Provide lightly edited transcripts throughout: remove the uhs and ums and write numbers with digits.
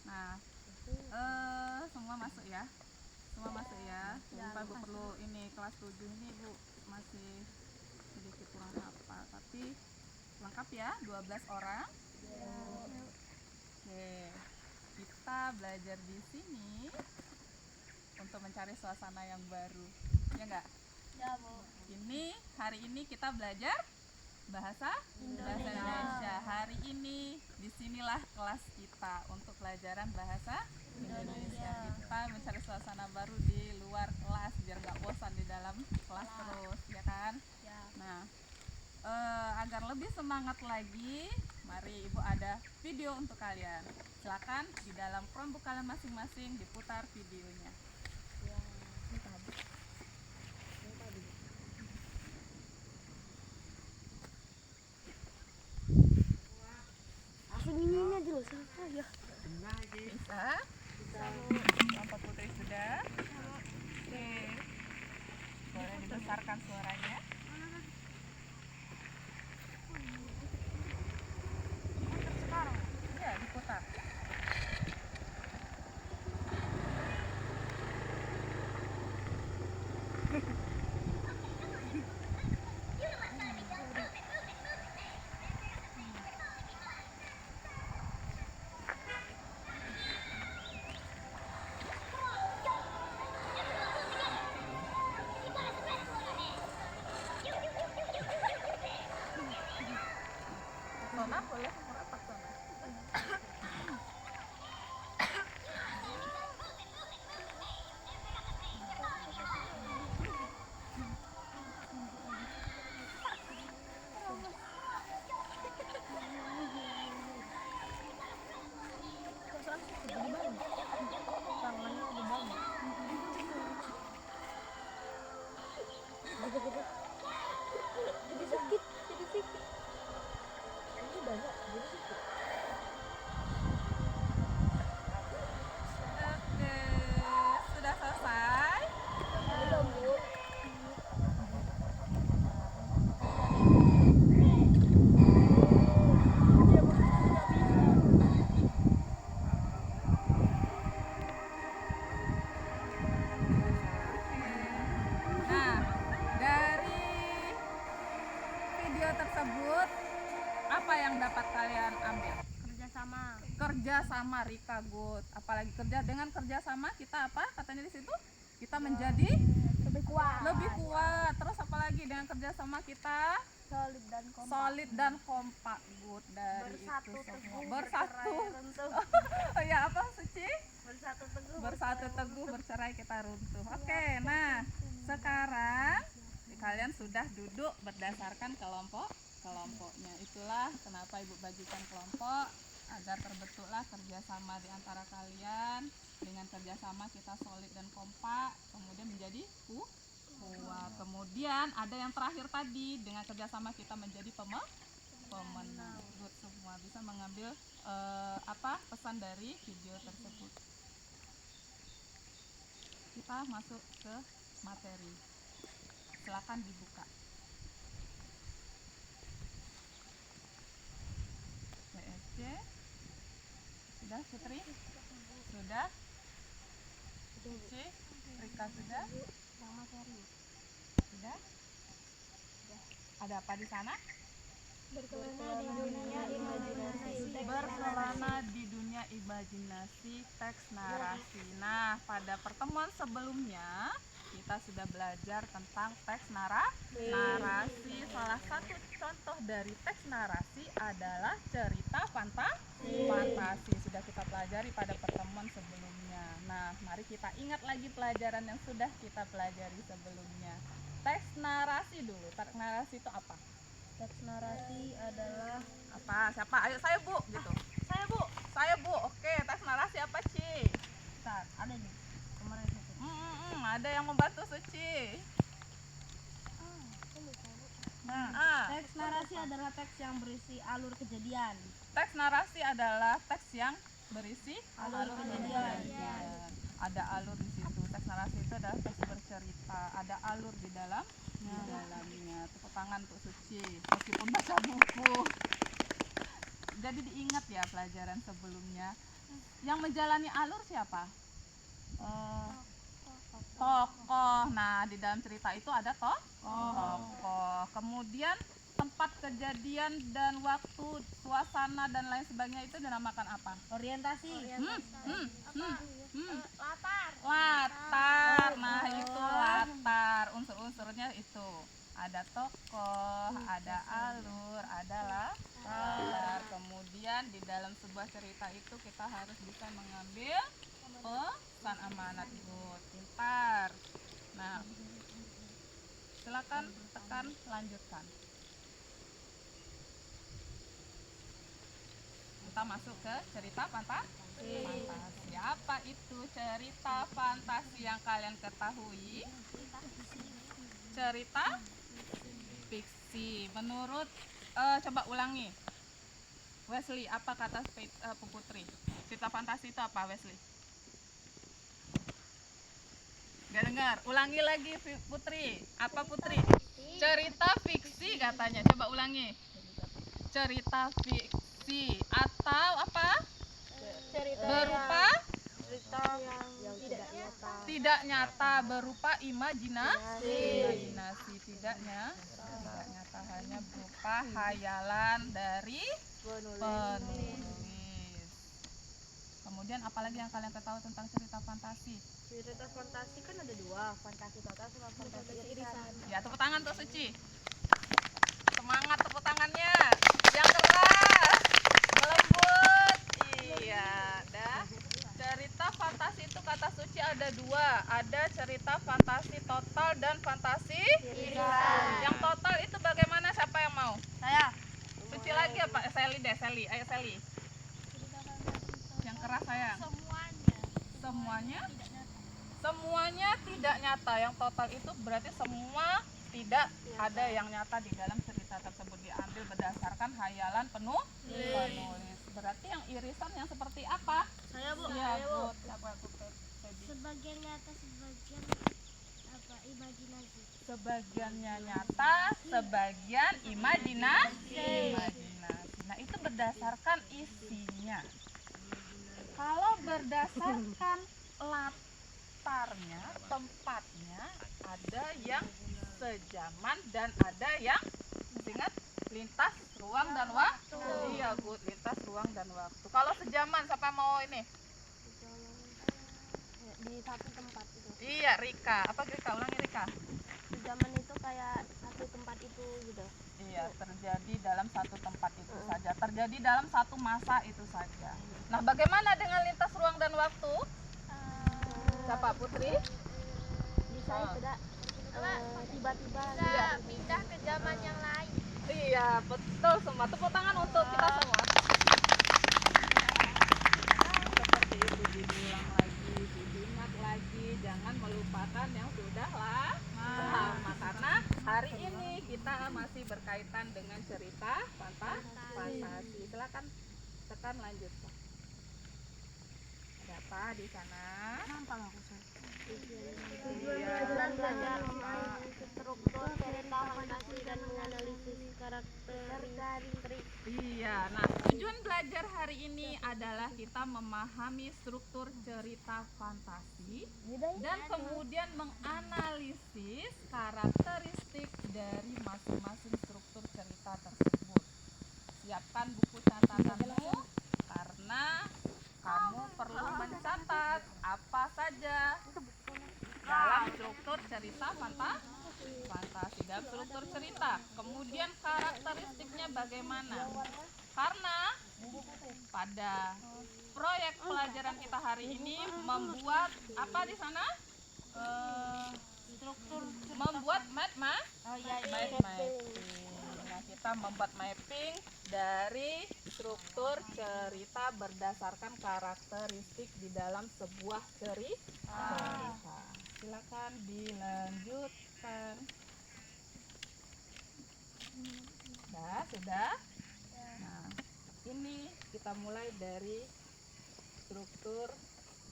Nah, semua masuk ya. Semua masuk ya. Lupa Bu perlu ini kelas 7 ini Bu masih sedikit kurang hafal, tapi lengkap ya 12 orang. Oke. Kita belajar di sini untuk mencari suasana yang baru. Ya enggak? Ya, Bu. Hari ini kita belajar bahasa Indonesia. Hari ini disinilah kelas kita untuk pelajaran bahasa Indonesia. Kita mencari suasana baru di luar kelas biar nggak bosan di dalam kelas terus, ya kan? Ya. Nah, agar lebih semangat lagi, mari Ibu ada video untuk kalian. Silakan di dalam Chromebook kalian masing-masing diputar videonya. Ininya dulu sama ya. Bisa? Kelompok putri sudah? Oke. Boleh dibesarkan suaranya? Sekarang. Iya, diputar. Sona boleh merapat Sona. Tangannya udah banyak. Jadi sakit. Ini banyak, jadi sakit. Oke, sudah selesai? Belum, Bu. Nah, dari video tersebut apa yang dapat kalian ambil? Kerjasama. Kerja sama, Rika, good. Apalagi dengan kerja sama kita apa? Katanya di situ kita menjadi Lebih kuat. lebih kuat. Terus apalagi dengan kerja sama kita Solid dan kompak. solid dan kompak, good. Dari Bersatu itu teguh. semua. Bersatu. bercerai runtuh. Oh ya, apa Suci? Bersatu teguh. Bersatu teguh, bercerai kita runtuh. Oke, nah sekarang kalian sudah duduk berdasarkan kelompoknya. Itulah kenapa Ibu bagikan kelompok agar terbentuklah kerjasama di antara kalian. Dengan kerjasama kita solid dan kompak, kemudian menjadi kuat. Kemudian ada yang terakhir tadi, dengan kerjasama kita menjadi pemenang. Good, semua bisa mengambil pesan dari video tersebut. Kita masuk ke materi. Silakan dibuka. PSC sudah, Putri sudah, Suci, Rika sudah, sudah. Ada apa di sana? Berkelana di dunia imajinasi teks narasi. Nah, pada pertemuan sebelumnya kita sudah belajar tentang teks narasi. Salah satu contoh dari teks narasi adalah cerita fantasi. Sudah kita pelajari pada pertemuan sebelumnya. Nah, mari kita ingat lagi pelajaran yang sudah kita pelajari sebelumnya. Teks narasi dulu. Teks narasi itu apa? Teks narasi adalah Apa? Siapa? Ayo saya Bu gitu. Saya Bu. Oke, teks narasi apa, Ci? bentar, ada nih. Kemarin itu. Ada yang membantu Suci. Teks narasi adalah teks yang berisi alur kejadian. Teks narasi adalah teks yang berisi Alur kejadian. Ada alur di situ. Teks narasi itu adalah teks bercerita. Ada alur di dalamnya. Tepuk tangan untuk Suci. Meskipun baca buku. Jadi diingat ya pelajaran sebelumnya. Yang menjalani alur siapa? Tokoh. Nah, di dalam cerita itu ada tokoh. Kemudian tempat kejadian dan waktu, suasana dan lain sebagainya itu dinamakan apa? Orientasi. Latar. Nah, itu latar. Unsur-unsurnya itu. Ada tokoh, ada alur, ada latar. Kemudian di dalam sebuah cerita itu kita harus bisa mengambil pesan amanat. Good, pintar. Nah, silakan tekan lanjutkan. Kita masuk ke cerita fantasi. Apa itu cerita fantasi yang kalian ketahui? Cerita fiksi. Menurut coba ulangi. Wesley, apa kata Putri? Cerita fantasi itu apa, Wesley? Gak dengar. Ulangi lagi, Putri. Apa, Putri? Cerita fiksi katanya. Coba ulangi. Cerita fiksi atau apa? Berupa tidak nyata, berupa imajinasi. Tidak nyata, hanya berupa hayalan dari penulis. Kemudian apalagi yang kalian ketahui tentang cerita fantasi? Cerita fantasi kan ada dua, fantasi total sama fantasi irisan. Ya, tepuk tangan tuh Suci. Semangat tepuk tangannya. Yang keras, lembut. Iya, dah. Cerita fantasi itu kata Suci ada dua. Ada cerita fantasi total dan fantasi irisan. Yang total itu bagaimana? Siapa yang mau? Saya. Suci lagi apa? Sally deh, Sally. Ayo Sally. Yang keras sayang. Semuanya tidak nyata. Yang total itu berarti semua tidak ada yang nyata di dalam cerita tersebut, diambil berdasarkan hayalan penulis. Berarti yang irisan yang seperti apa? Saya, Bu. Iya, Bu. Siapa, Bu? Sebagian nyata, sebagian imajinasi. Sebagiannya nyata, sebagian imajinasi. Nah, itu berdasarkan isinya. Kalau berdasarkan latarnya, tempatnya, ada yang sejaman dan ada yang ingat lintas ruang dan waktu. Iya, Good, lintas ruang dan waktu. Kalau sejaman siapa mau ini? Di satu tempat itu. Iya, Rika. Apa Rika? Ulangi Rika. Zaman itu kayak satu tempat itu gitu. Iya, terjadi dalam satu tempat itu saja. Terjadi dalam satu masa itu saja. Nah, bagaimana dengan lintas ruang dan waktu? Siapa, Putri? Bisa tidak tiba-tiba Pindah ke zaman yang lain. Iya, betul semua. Tepuk tangan untuk kita semua. Seperti itu, diulang lagi, diingat lagi. Jangan melupakan yang sudah lama. Karena hari ini kita masih berkaitan dengan cerita fantasi. Silakan tekan lanjut. Ada apa di sana? Nampak aku, Tujuan belajar memahami struktur cerita fantasi dan menganalisis karakteristik. Iya, nah tujuan belajar hari ini adalah kita memahami struktur cerita fantasi dan kemudian menganalisis karakteristik dari masing-masing struktur cerita tersebut. Siapkan buku catatanmu karena kamu perlu mencatat apa saja dalam struktur cerita fantasi, dalam struktur cerita. Kemudian karakteristiknya bagaimana? Karena pada proyek pelajaran kita hari ini membuat apa di sana? Membuat mapping. Nah, kita membuat mapping dari struktur cerita berdasarkan karakteristik di dalam sebuah cerita. Silakan dilanjutkan. Sudah? Nah, ini kita mulai dari struktur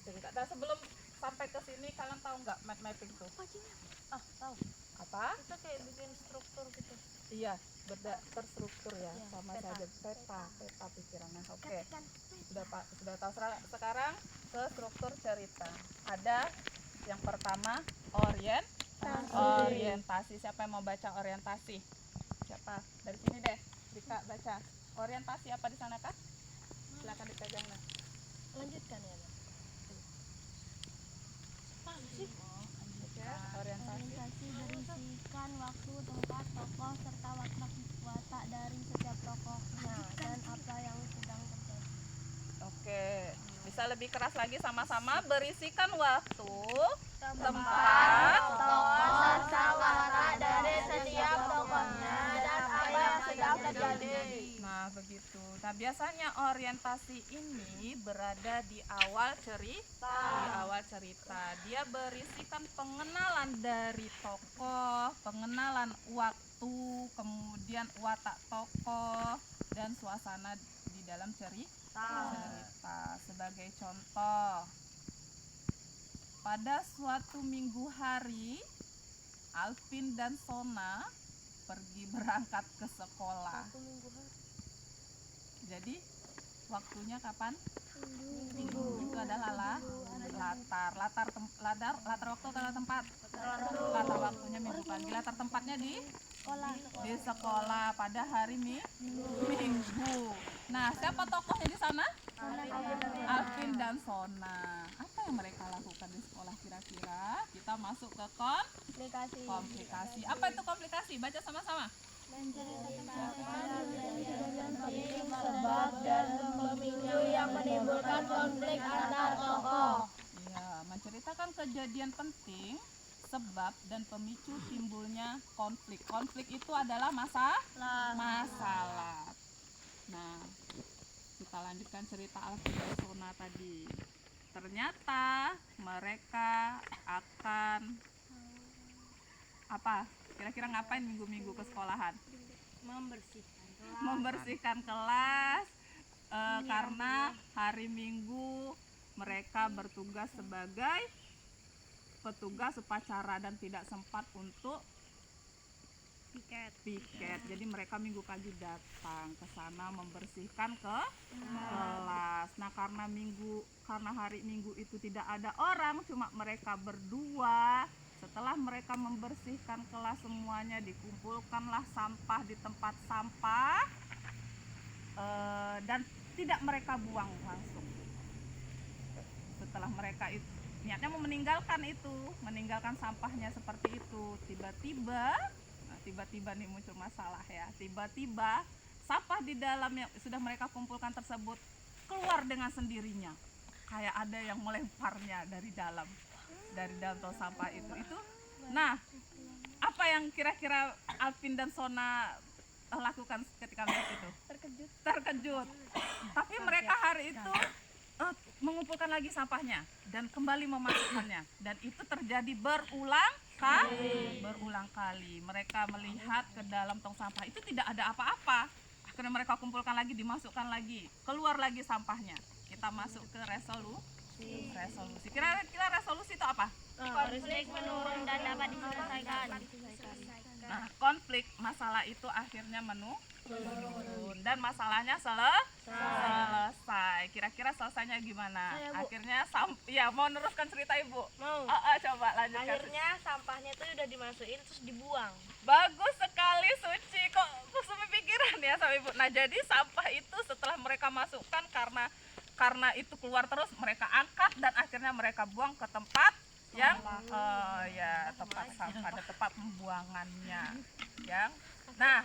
cerita. Nah, sebelum sampai ke sini kalian tahu nggak mapping tuh? Tahu. Apa? Kita kayak bikin struktur gitu. Iya, terstruktur ya, sama saja peta pikirannya. Oke, sudah tahu sekarang ke struktur cerita. Ada yang pertama orientasi. Siapa yang mau baca orientasi? Siapa? Dari sini deh, Dika baca. Orientasi apa di sana kak? Silakan dipegang nah. Lanjutkan ya. Oke, orientasi. Orientasi berisikan waktu, tempat, tokoh, serta watak dari setiap tokohnya dan apa yang sedang terjadi. Oke, bisa lebih keras lagi sama-sama. Berisikan waktu, tempat, Tokoh serta watak dari setiap tokohnya dan apa yang sedang terjadi. Nah, begitu. Nah, biasanya orientasi ini berada di awal cerita. Dia berisikan pengenalan dari tokoh, pengenalan waktu, kemudian watak tokoh dan suasana di dalam cerita. Sebagai contoh, pada suatu minggu hari, Alvin dan Sona pergi berangkat ke sekolah. Jadi waktunya kapan? Minggu. Itu adalah latar waktu atau tempat? Latar waktunya minggu pagi. Latar tempatnya di sekolah pada hari Minggu. Nah, siapa tokohnya di sana? Alvin dan Sona. Apa yang mereka lakukan di sekolah kira-kira? Kita masuk ke komplikasi. Apa itu komplikasi? Baca sama-sama. Sebab dan pemicu yang menimbulkan konflik antar tokoh. Iya, menceritakan kejadian penting, sebab dan pemicu timbulnya konflik. Konflik itu adalah masalah. Nah, kita lanjutkan cerita Alvin dan Sona tadi. Ternyata mereka akan apa? Kira-kira ngapain minggu-minggu ke sekolahan? Membersihkan kelas. Karena hari Minggu mereka bertugas sebagai petugas upacara dan tidak sempat untuk piket. Jadi mereka minggu pagi datang ke sana membersihkan kelas. Nah, karena hari Minggu itu tidak ada orang, cuma mereka berdua. Setelah mereka membersihkan kelas semuanya, dikumpulkanlah sampah di tempat sampah dan tidak mereka buang langsung. Setelah mereka itu niatnya mau meninggalkan sampahnya seperti itu, tiba-tiba nih muncul masalah ya. Tiba-tiba sampah di dalam yang sudah mereka kumpulkan tersebut keluar dengan sendirinya. Kayak ada yang melemparnya dari dalam tong sampah itu. Nah, apa yang kira-kira Alvin dan Sona lakukan ketika melihat itu? Terkejut. Tapi mereka hari itu mengumpulkan lagi sampahnya dan kembali memasukkannya, dan itu terjadi berulang kali. Mereka melihat ke dalam tong sampah itu tidak ada apa-apa. Akhirnya mereka kumpulkan lagi, dimasukkan lagi, keluar lagi sampahnya. Kita masuk ke resolusi. Kira-kira resolusi itu apa? Konflik menurun dan dapat diselesaikan. Nah, konflik masalah itu akhirnya menurun dan masalahnya selesai. Kira-kira selesainya gimana? Akhirnya mau meneruskan cerita Ibu? Mau. Coba lanjutkan. Akhirnya sampahnya tuh udah dimasukin terus dibuang. Bagus sekali Suci, kok sampai pikiran ya sama Ibu. Nah, jadi sampah itu setelah mereka masukkan karena itu keluar terus, mereka angkat dan akhirnya mereka buang ke tempat yang tempat sampah, ada tempat pembuangannya. Nah,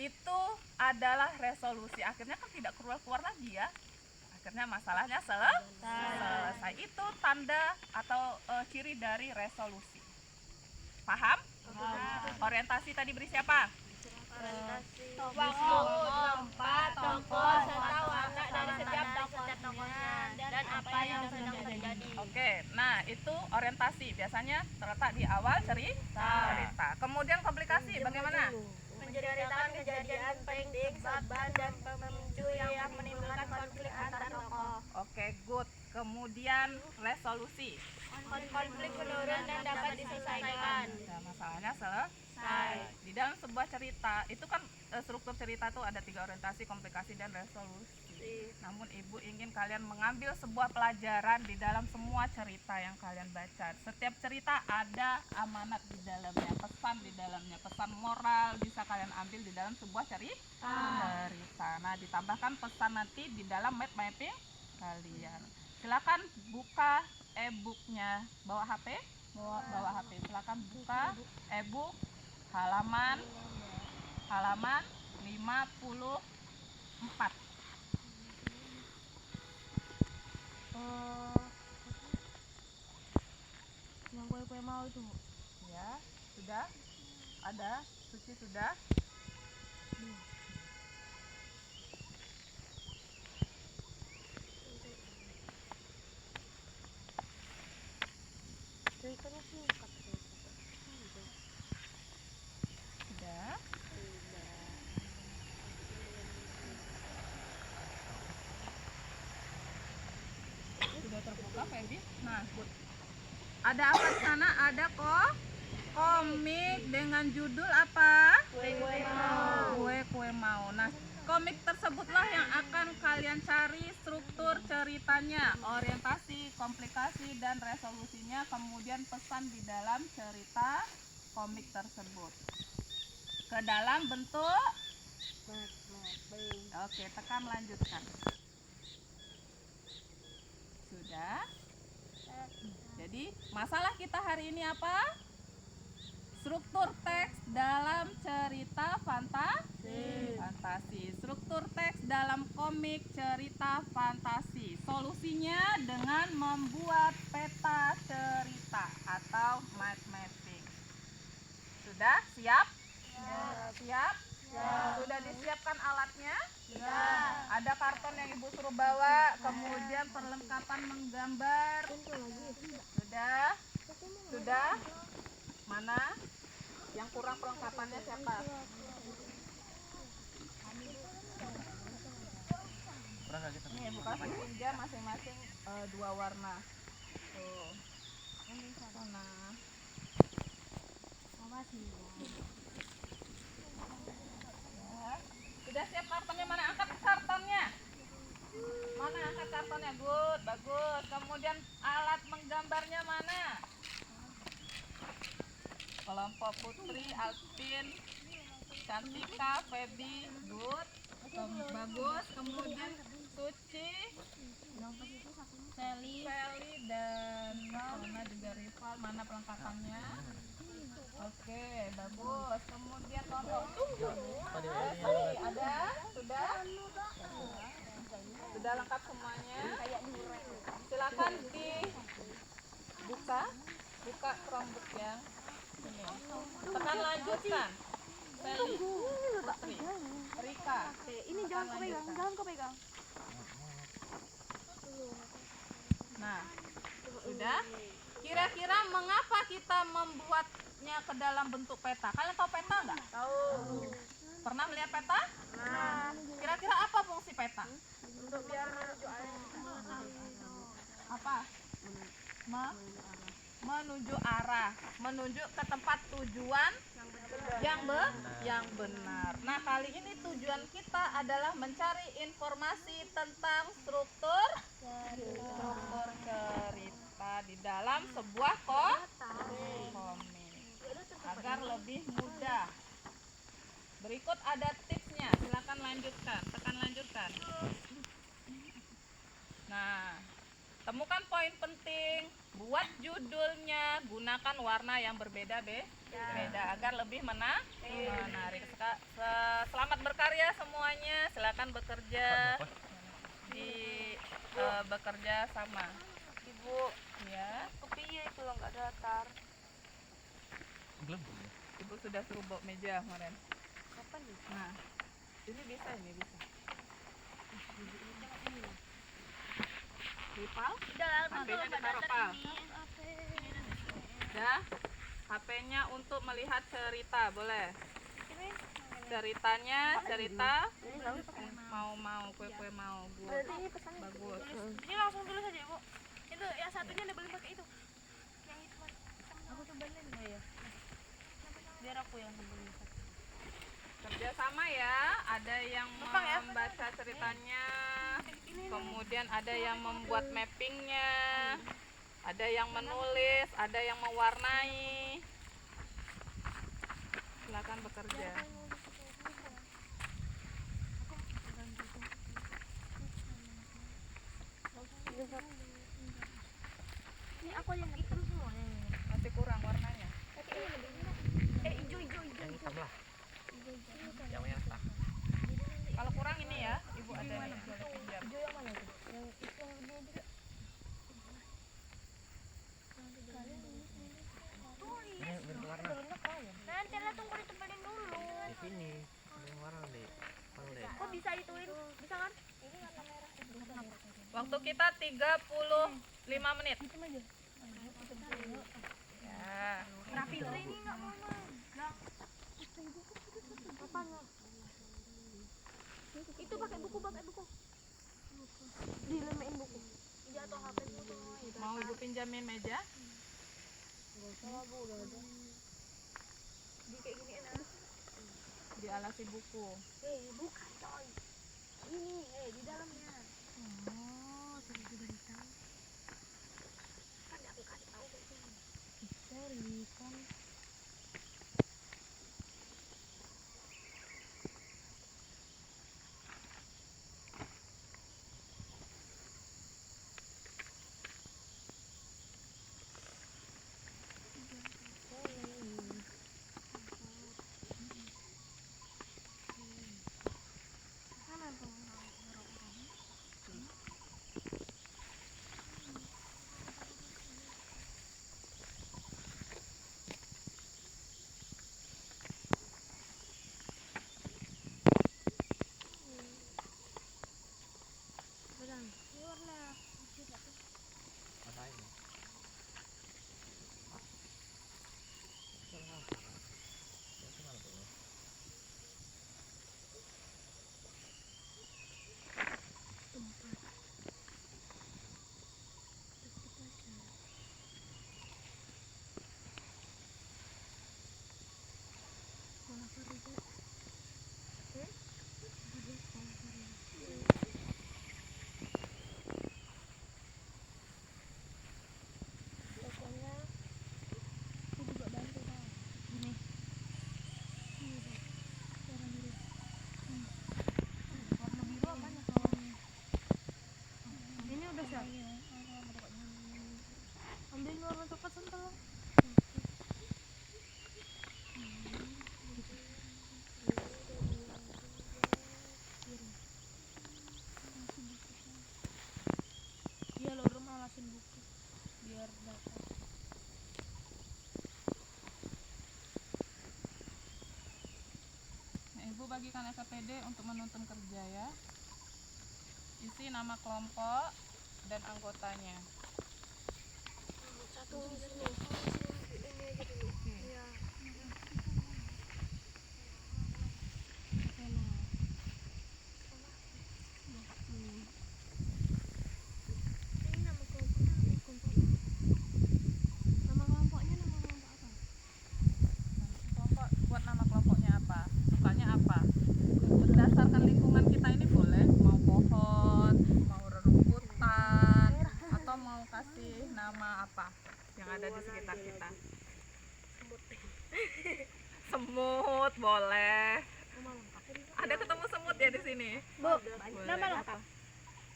itu adalah resolusi. Akhirnya kan tidak keluar lagi ya. Akhirnya masalahnya selesai. Itu tanda atau ciri dari resolusi. Paham? Orientasi tadi berisi apa? Waktu, tempat, tokoh, serta watak dari setiap tokohnya dan apa yang sedang terjadi. Oke, nah itu orientasi biasanya terletak di awal cerita. Kemudian komplikasi bagaimana? Menceritakan kejadian penting, sebab dan pemicu yang menimbulkan konflik antar tokoh. Oke, good. Kemudian resolusi. Konflik menurun dan dapat diselesaikan. Nah, masalahnya selesai. Di dalam sebuah cerita itu kan struktur cerita tuh ada 3 orientasi, komplikasi, dan resolusi. Namun ibu ingin kalian mengambil sebuah pelajaran di dalam semua cerita yang kalian baca. Setiap cerita ada amanat di dalamnya, pesan di dalamnya, pesan moral bisa kalian ambil di dalam sebuah cerita. Nah, ditambahkan pesan nanti di dalam mind mapping kalian. Silakan buka e-booknya. Bawa HP? Bawa HP. Silakan buka e-book halaman 54. Yang kue-kue mau itu. Ya, sudah? Ada? Suci sudah? Sudah? Sudah terbuka, Feby? Nah, ada apa di sana? Ada kok komik dengan judul apa? Kue-kue mau. Nah, komik tersebutlah yang akan kalian cari struktur ceritanya, orientasi, komplikasi, dan resolusinya, kemudian pesan di dalam cerita komik tersebut. Ke dalam bentuk Oke, tekan lanjutkan. Sudah? Jadi, masalah kita hari ini apa? Struktur teks dalam cerita fantasi. Struktur teks dalam komik cerita fantasi. Solusinya dengan membuat peta cerita atau mind mapping. Sudah? Siap? Siap? Sudah disiapkan alatnya? Ada karton yang ibu suruh bawa, kemudian perlengkapan menggambar. Sudah? Sudah? Mana? Yang kurang perlengkapannya siapa? Nih, ibu kasih pinjam masing-masing 2 warna. Tuh. Sana. Ya. Sudah siap kartonnya? Mana angkat kartonnya? Mana angkat kartonnya? Good, bagus. Kemudian alat menggambarnya mana? Kelompok Putri, Alvin, Cantika, Feby, good, bagus. Kemudian Suci, Sally, dan mana juga rival. Mana perlengkapannya? Oke, bagus. Kemudian kelompok ada? Sudah? Sudah lengkap semuanya? Silakan dibuka, buka Chromebook yang ini. Tekan lanjutkan. Sally, Putri, Rika. Ini jangan kau pegang. Nah, sudah. Kira-kira mengapa kita membuatnya ke dalam bentuk peta? Kalian tahu peta nggak? Tahu. Pernah melihat peta? Nah. Kira-kira apa fungsi peta? Untuk biar menuju arah. Apa? Menuju arah, menuju ke tempat tujuan yang benar. Nah, kali ini tujuan kita adalah mencari informasi tentang struktur cerita di dalam sebuah komik agar lebih mudah. Berikut ada tipsnya, silakan lanjutkan, tekan lanjutkan. Nah, temukan poin penting, buat judulnya, gunakan warna yang berbeda-beda agar lebih menarik. Selamat berkarya semuanya, silakan bekerja bekerja sama. Ibu, ya. Kepiye itu lo nggak datar? Ibu sudah suruh bawa meja kemarin. Kapan nih? Nah, ini bisa. Rival? Udah lah, HP-nya ditaruh Pal. Udah. HP-nya untuk melihat cerita, boleh. Ceritanya, cerita mau kue-kue mau. Good. Bagus. Ini langsung tulis aja, Bu. Itu yang satunya udah boleh pakai itu. Yang itu aku cobain ya. Biar aku yang beli. Kerja sama ya. yang membaca ceritanya, kemudian ada yang membuat mappingnya, ada yang menulis, ada yang mewarnai. Silakan bekerja. Ini aku yang hitam semua. Masih kurang warnanya. Hijau. Yang hitam lah. Yang merah. Kalau kurang ini ya, Ibu ada nih, boleh pinjam. Hijau yang mana tuh? Yang itu yang lebih juga. Ini berwarna. Nanti lah tunggu ditempelin dulu. Di sini. Ada warna di. Paling. Kok bisa ituin? Bisa kan? Ini warna merah. Waktu kita 35 menit. Ya. Rapi ini nggak mau apanya? Itu pakai buku. Dilemein buku. Jatuh HP buku. Mau Ibu pinjamin meja? Di kayak gini enak. Dialasi buku. Bukan coy. Ini, di dalamnya. Oh, sudah tahu. Kan aku kasih tahu kayak gini. Sorry kan. Apa ini? Ambil warna coklat sentul. Iya lo rumah alasin buku biar dapat. Nah, Ibu bagikan SPD untuk menuntun kerja ya. Isi nama kelompok dan anggotanya. Satu di sini. Ini aja dulu. Iya. Ini nama kelompok. Nama kelompoknya nama kelompok apa? Kelompok buat nama kelompoknya apa? Sukanya apa? Berdasarkan lingkungan kita ini boleh mau pohon, mau rerumputan, atau mau kasih nama apa yang ada di sekitar kita. Semut boleh. Ada ketemu semut ya di sini? Bu, Boleh. nama lengkap.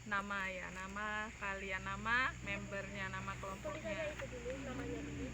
Nama ya, nama kalian, nama membernya, nama kelompoknya. Itu dulu namanya dulu.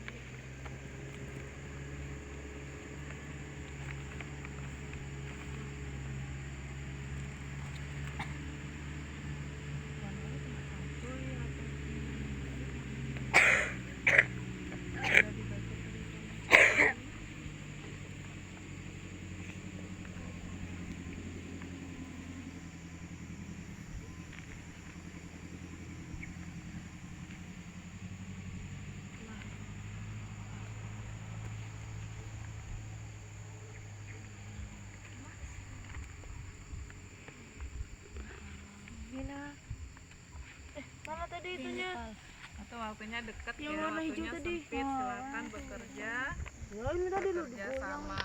Mana tadi itunya? Atau waktunya dekat Yang ya, warna hijau waktunya tadi. sempit, silakan bekerja. Ya ini tadi lu Bekerja sama,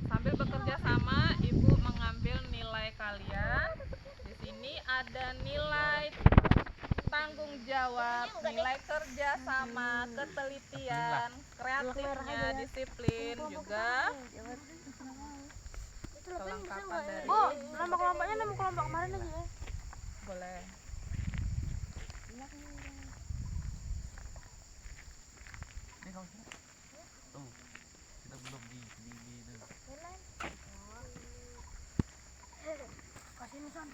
sambil bekerja sama, Ibu mengambil nilai kalian. Di sini ada nilai tanggung jawab, nilai kerja sama, ketelitian, kreatifnya, disiplin, juga kelengkapan dari Nama kelompoknya nama kelompok kemarin aja ya. boleh. Ini kamu tuh kita belum di itu. Kasih misan.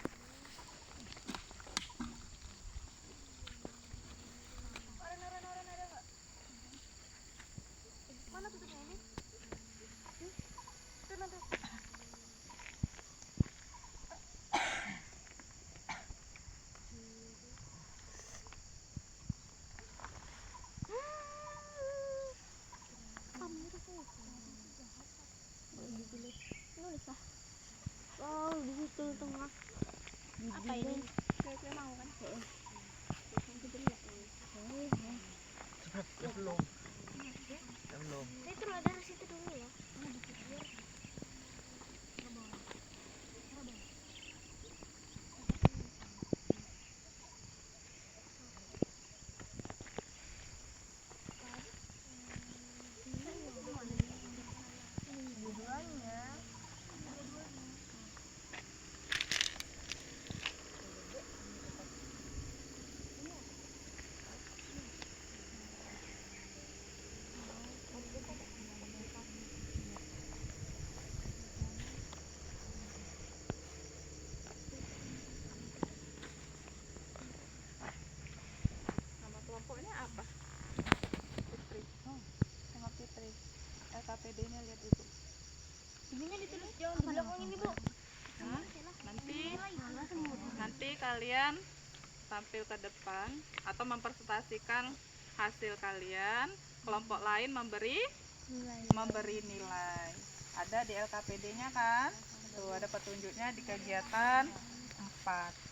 Mana tutupnya ini? Itu nanti. Nulis lah. Oh, di situ tengah. Apa ini? Saya mau kan? Belum. Belum. Saya itu dari situ dulu ya. Nama kelompoknya apa? Fitri. Sama Fitri. LKPD-nya lihat ibu. Ininya ditulis jangan di belakang ini, Bu. Hah? Nanti kalian tampil ke depan atau mempresentasikan hasil kalian. Kelompok lain memberi nilai. Ada di LKPD-nya kan? Tuh ada petunjuknya di kegiatan 4.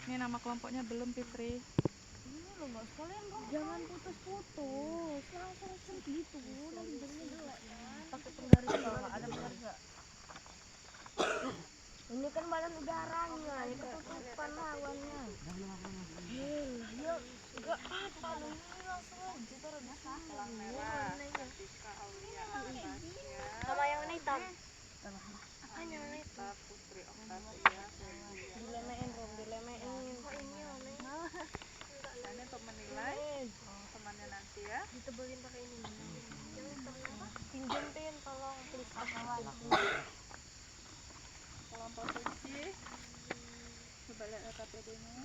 Ini nama kelompoknya belum, Fitri. Ini lo nggak sekalian dong. Jangan putus-putus. Langsung serut gitu. Nanti jadinya jelek kan. Pakai penggaris bawah. Ada penggaris nggak? Ini kan badan udaranya. Ini ketutupan lawannya. Ya nggak apa. Ini langsung aja taruh di sana. Pelang merah, Kartika Aulia Anastasia, Sama yang ini hitam. Apanya yang ini? Kita Putri Octavia Febrian. Dilemein Rom, dilemein. Kok ini aneh? Dan ini untuk menilai temannya nanti ya. Ditebelin pakai ini. Pinjam Pin, tolong please kawan. Kelompok 7 coba lihat LKPD-nya.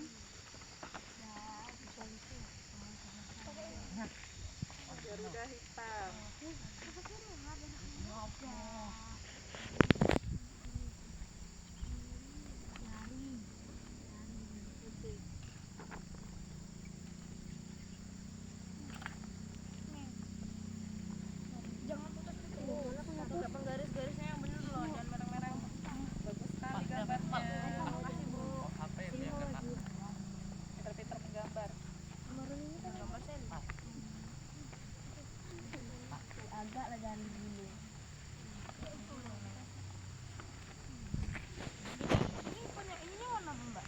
Garuda hitam. Jangan putus-putus. Pakai penggaris-garisnya yang bener loh, jangan merah-merah. Bagus sekali gambarnya. Makasih Bu. HP itu yang kena. Pinter-pinter menggambar. Kemarin ini kan gambar saya. Agak lah jangan dulu. Ini punya ininya warna apa Mbak?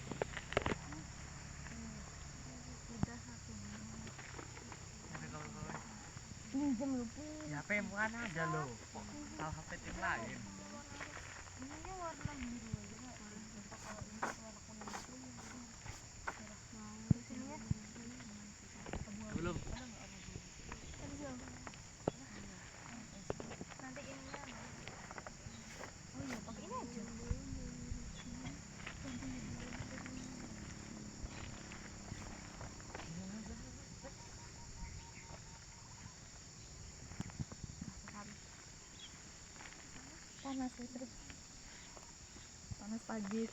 Udah satu. Tapi kalau Pinjam lu Bu. ya HP yang mana ada loh. Kok salah HP tim lain. Ininya warna biru aja. Kalau ini warna kuning itu di sini ya. Belum. Nanti ininya. Oh iya, pakai ini aja. Panas Fitri. Panas pagi.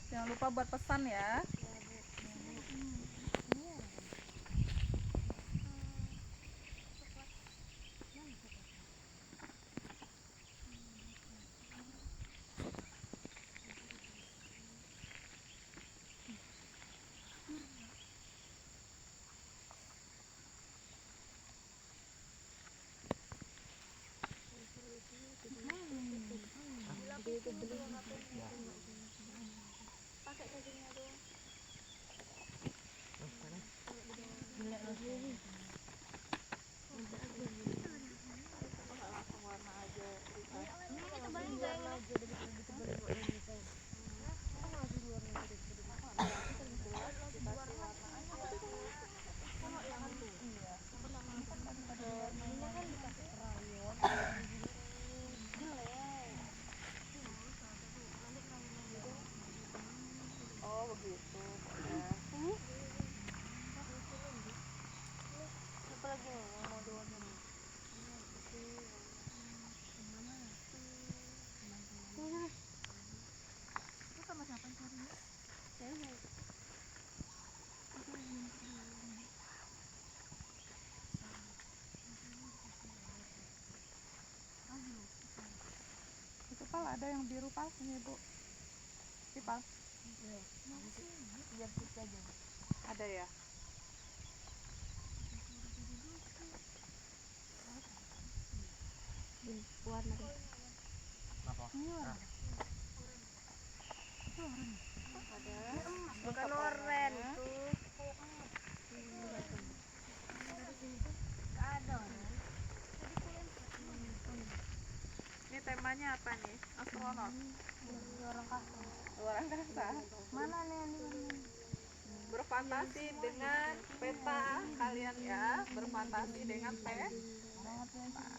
Jangan lupa buat pesan ya. gitu pokoknya. Apa lagi nih yang mau diorder? Itu sama siapa yang cari? Itu pal ada yang biru pal ini bu. Si pal Biar putih aja. ada ya. Warna Apa? bukan oren tuh. Ada Ini temanya apa nih? Astronot. orang kasar. Orang kasar. Mana nih ini? Berfantasi dengan peta kalian ya. Berfantasi dengan peta.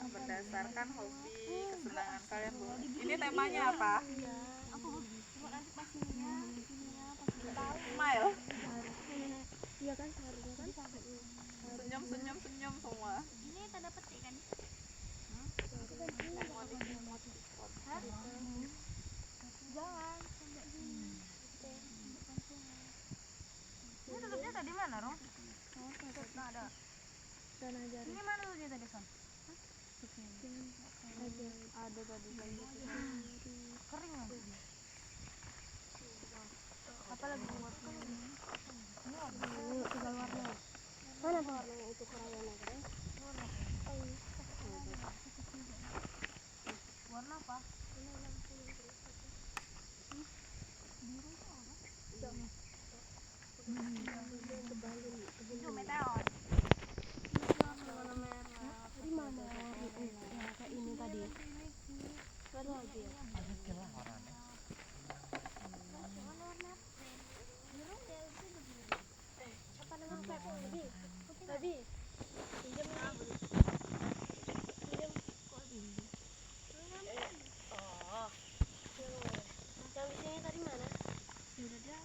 Berdasarkan hobi kesenangan kalian bu. Ini temanya apa? Smile. Iya kan seharusnya kan Senyum senyum senyum semua. Ini tanda petik kan? jangan sampai gini. Ini tutupnya tadi mana, Rom? Nah, ada. Ini mana tutupnya tadi, Son? Ada tadi lagi. Kering lagi. Apa lagi buat ini? Tinggal warna. Mana warnanya itu kurangnya kan? Warna apa? Itu meteor. Warna merah. Di mana? Kayak ini tadi. Ada lagi ya? Ada celah warnanya. Siapa nama platform tadi? Tadi. Pinjam ini. Pinjam. Oh. Yang di sini tadi mana? Sudah dia.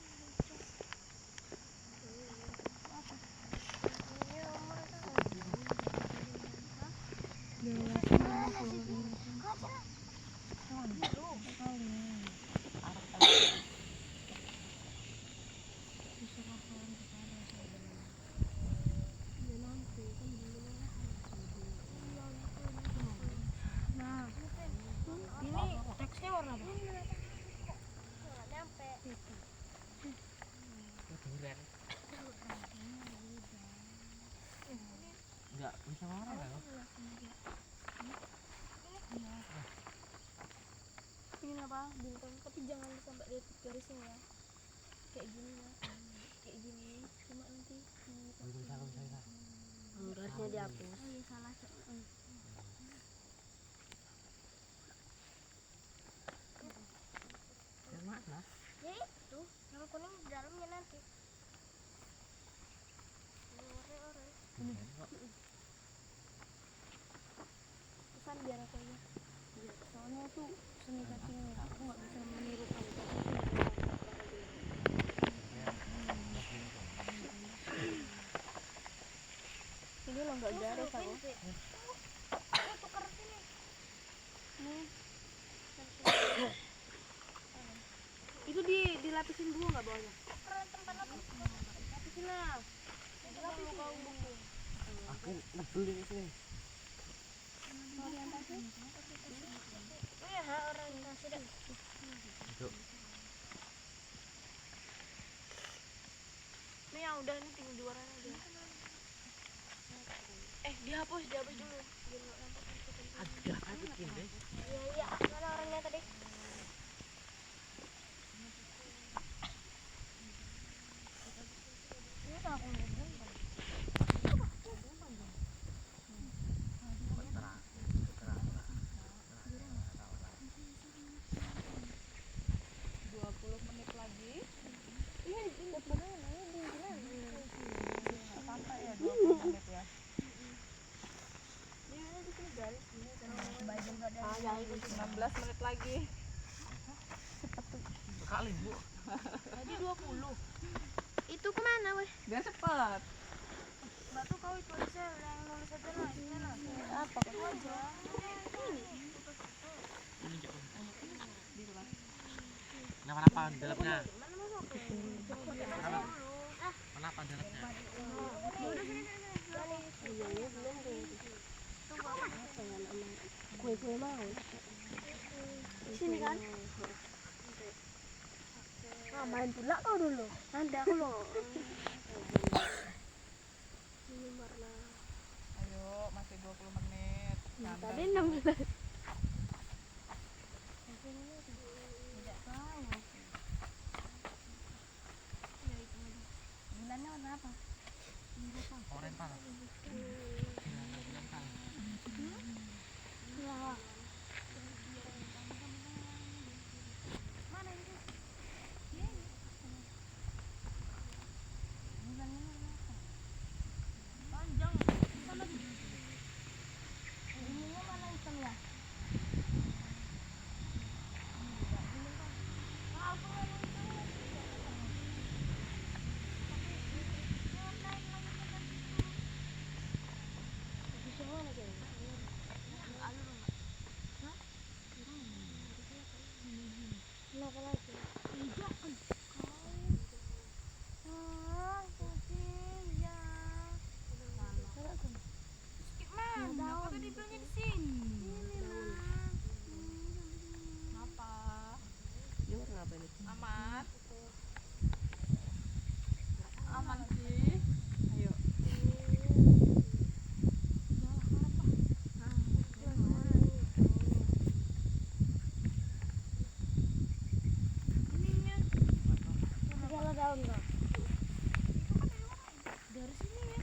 Ini teksnya warna apa? Nyampe. Duren. Enggak bisa warna kan? Ini apa? Bintang. Tapi jangan sampai dia garisnya ya. Kayak gini ya. Kayak gini. Cuma nanti garisnya dihapus. Oh iya salah. Yang mana? Ya itu, yang kuning di dalamnya nanti. Ini warna oranye. Duren kok. Pesan biar aku aja. Soalnya tuh seni cutting aku nggak bisa menirukan. Ini lo nggak garis aku. Oh, tukar sini. Itu dilapisin dulu nggak bawahnya? Tukeran tempat apa? Lapisin lah. Dilapisin kau buku. Aku nebel ini sih. Orientasi. Oh ya, orientasi dah. Itu. Ini yang udah ini tinggal di warna aja. Dihapus dulu. Biar nggak nampak. Agak bikin deh. Iya, iya. Mana orangnya tadi? Ini sama aku nggak. Terang. Terang. 20 menit lagi. Sampai ya 20 menit ya. Ya itu 19 menit lagi. Sekali, Bu. tadi 20. biar cepet. Mbak tuh kau itu aja yang nulis aja lah, ini lah. Apa Itu aja. Nah, kenapa dalamnya? Mana masuk? Kenapa dalamnya? Kue mau. Sini kan? Ah, main pula kau dulu. Nanti aku loh. Ayo, masih 20 menit. Santai. Tadi 16. Bulannya warna apa? Oriental. Ya. Panjang. Ininya mana hitam ya? Kenapa lagi? Mana? Kau tadi bilangnya di sini. Apa? Dia warna apa ini? Aman? Aman sih. Ayo. Segala daun enggak? Dari sini ya.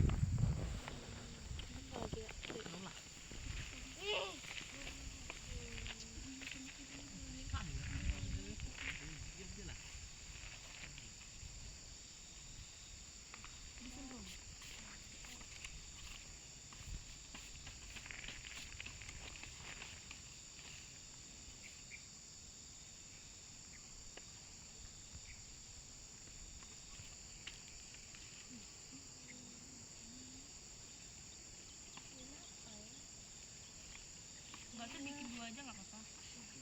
Berarti bikin dua aja nggak apa-apa.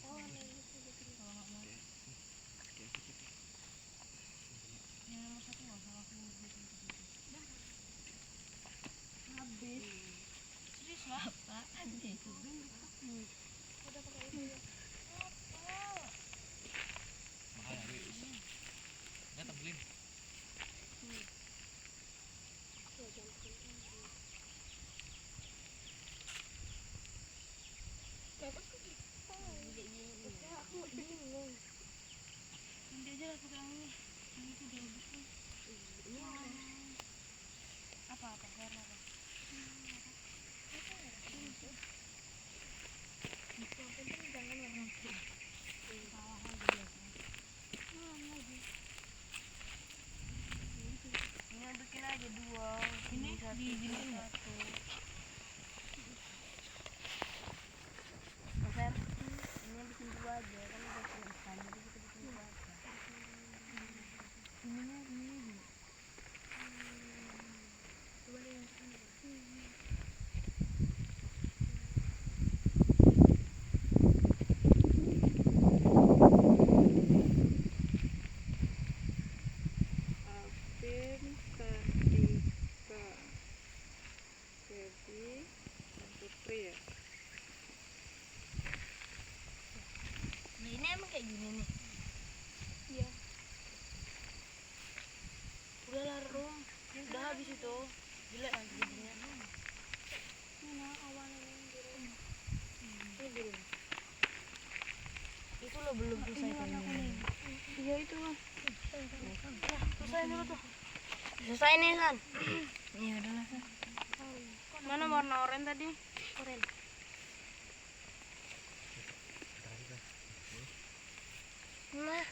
Kalau nggak mau. Yang nomor satu nggak salah aku bikin gitu. Habis. Serius lah. Apaan sih? Udah pakai itu ya. Ya, tembelin. Nanti aja lah pakai yang ini. Yang itu udah bagus tuh. Apa warna apa? Ini bikin aja dua. Ini di gini satu. Fer, ini bikin dua aja kan udah punya ikan jadi kita bikin dua aja. Ininya ini. Afin, Santika, Devi, dan Putri ya. Nah, ini emang kayak gini nih. Iya. Udah lah Rum. Udah habis itu. Jelek lagi jadinya. Mana awalnya biru. Ini biru. Itu lo belum selesai kayaknya. Iya itu kan. Selesai dulu tuh. Selesai nih San. Iya udah lah San. Mana warna oranye tadi? Oranye. Nah,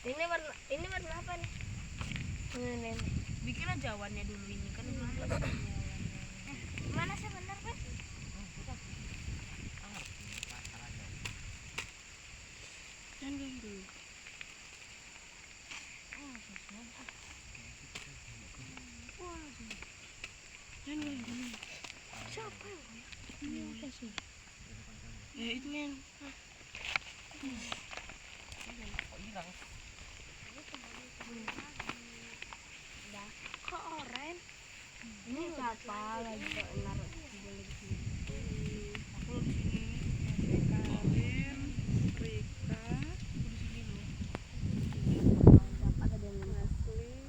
ini warna apa nih? Ini. Bikin aja awannya dulu ini kan belum selesai awannya. Gimana sih bener kan? Jangan kayak gitu. Oh, susah. Ya itu yang Kok hilang? kok oren. Ini siapa lagi kok naruh video di sini? Aku di sini. Kalin, Rika, Ada yang Leslie,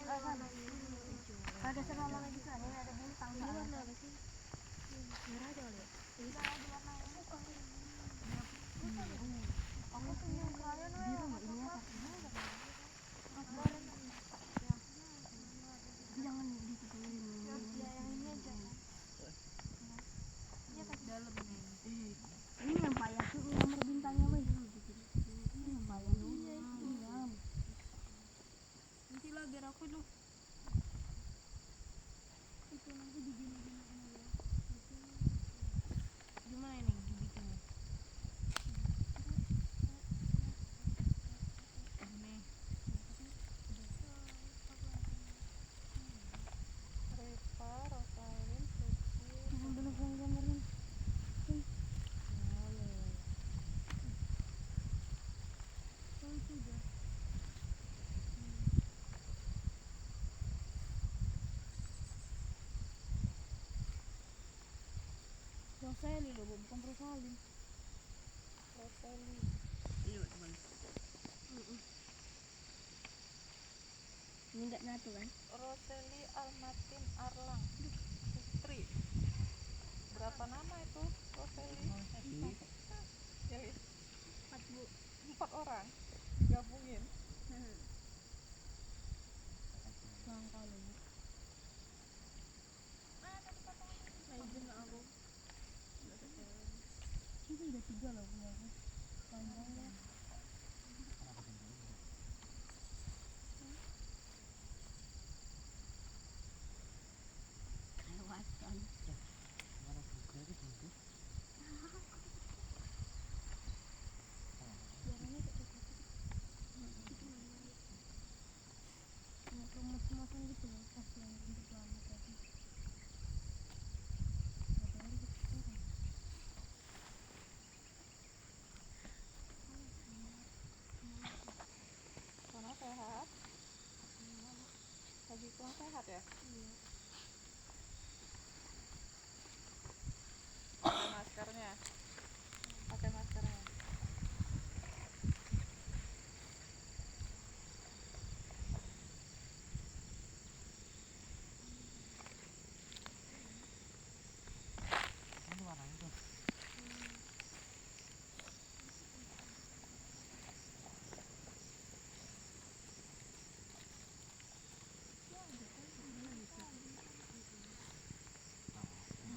Kenapa ya? ada serama lagi kan? Ini ada bintang. Ini warna apa sih? Merah aja kali ya? Bisa lagi warna aku punya krayon biru nggak ini apa? Jangan ditutupin. Ya yang ini aja. Iya ke dalam nih. Ini yang payah tuh nomor bintangnya weh. Ini yang payah. Iya. Nanti lah biar aku dulu. Itu nanti digini-gini aja. Gimana ini bikinnya? Ini. Reva, Rosalin, Suci. Bener gambarnya. Roseli loh, bukan Rosalin. Roseli, Iya, teman. Ini enggak nyatu kan? Roseli, Almatin, Arlang, Putri. Berapa nama itu Roseli? Ya, 4 orang digabungin. Langka loh. Izin aku. Ini udah 3 loh punya aku. Panjangnya. Kelewatan. Mana buku itu bungkus? Warnanya kayak coklat. Kayak kemas-kemasan gitu loh, pas yang untuk lama tadi. Matahari kecil. Sana sehat? Lagi kurang sehat ya? Pakai maskernya. Pakai maskernya. Ini warna itu.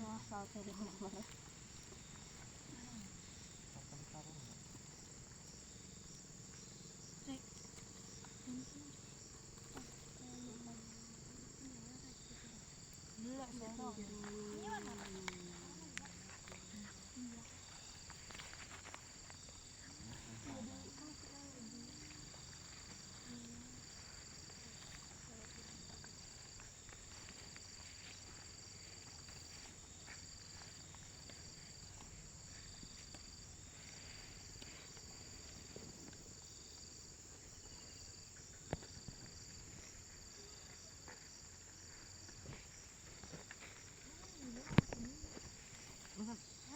Asal cari mana. Pakai sarung. Belak sorong.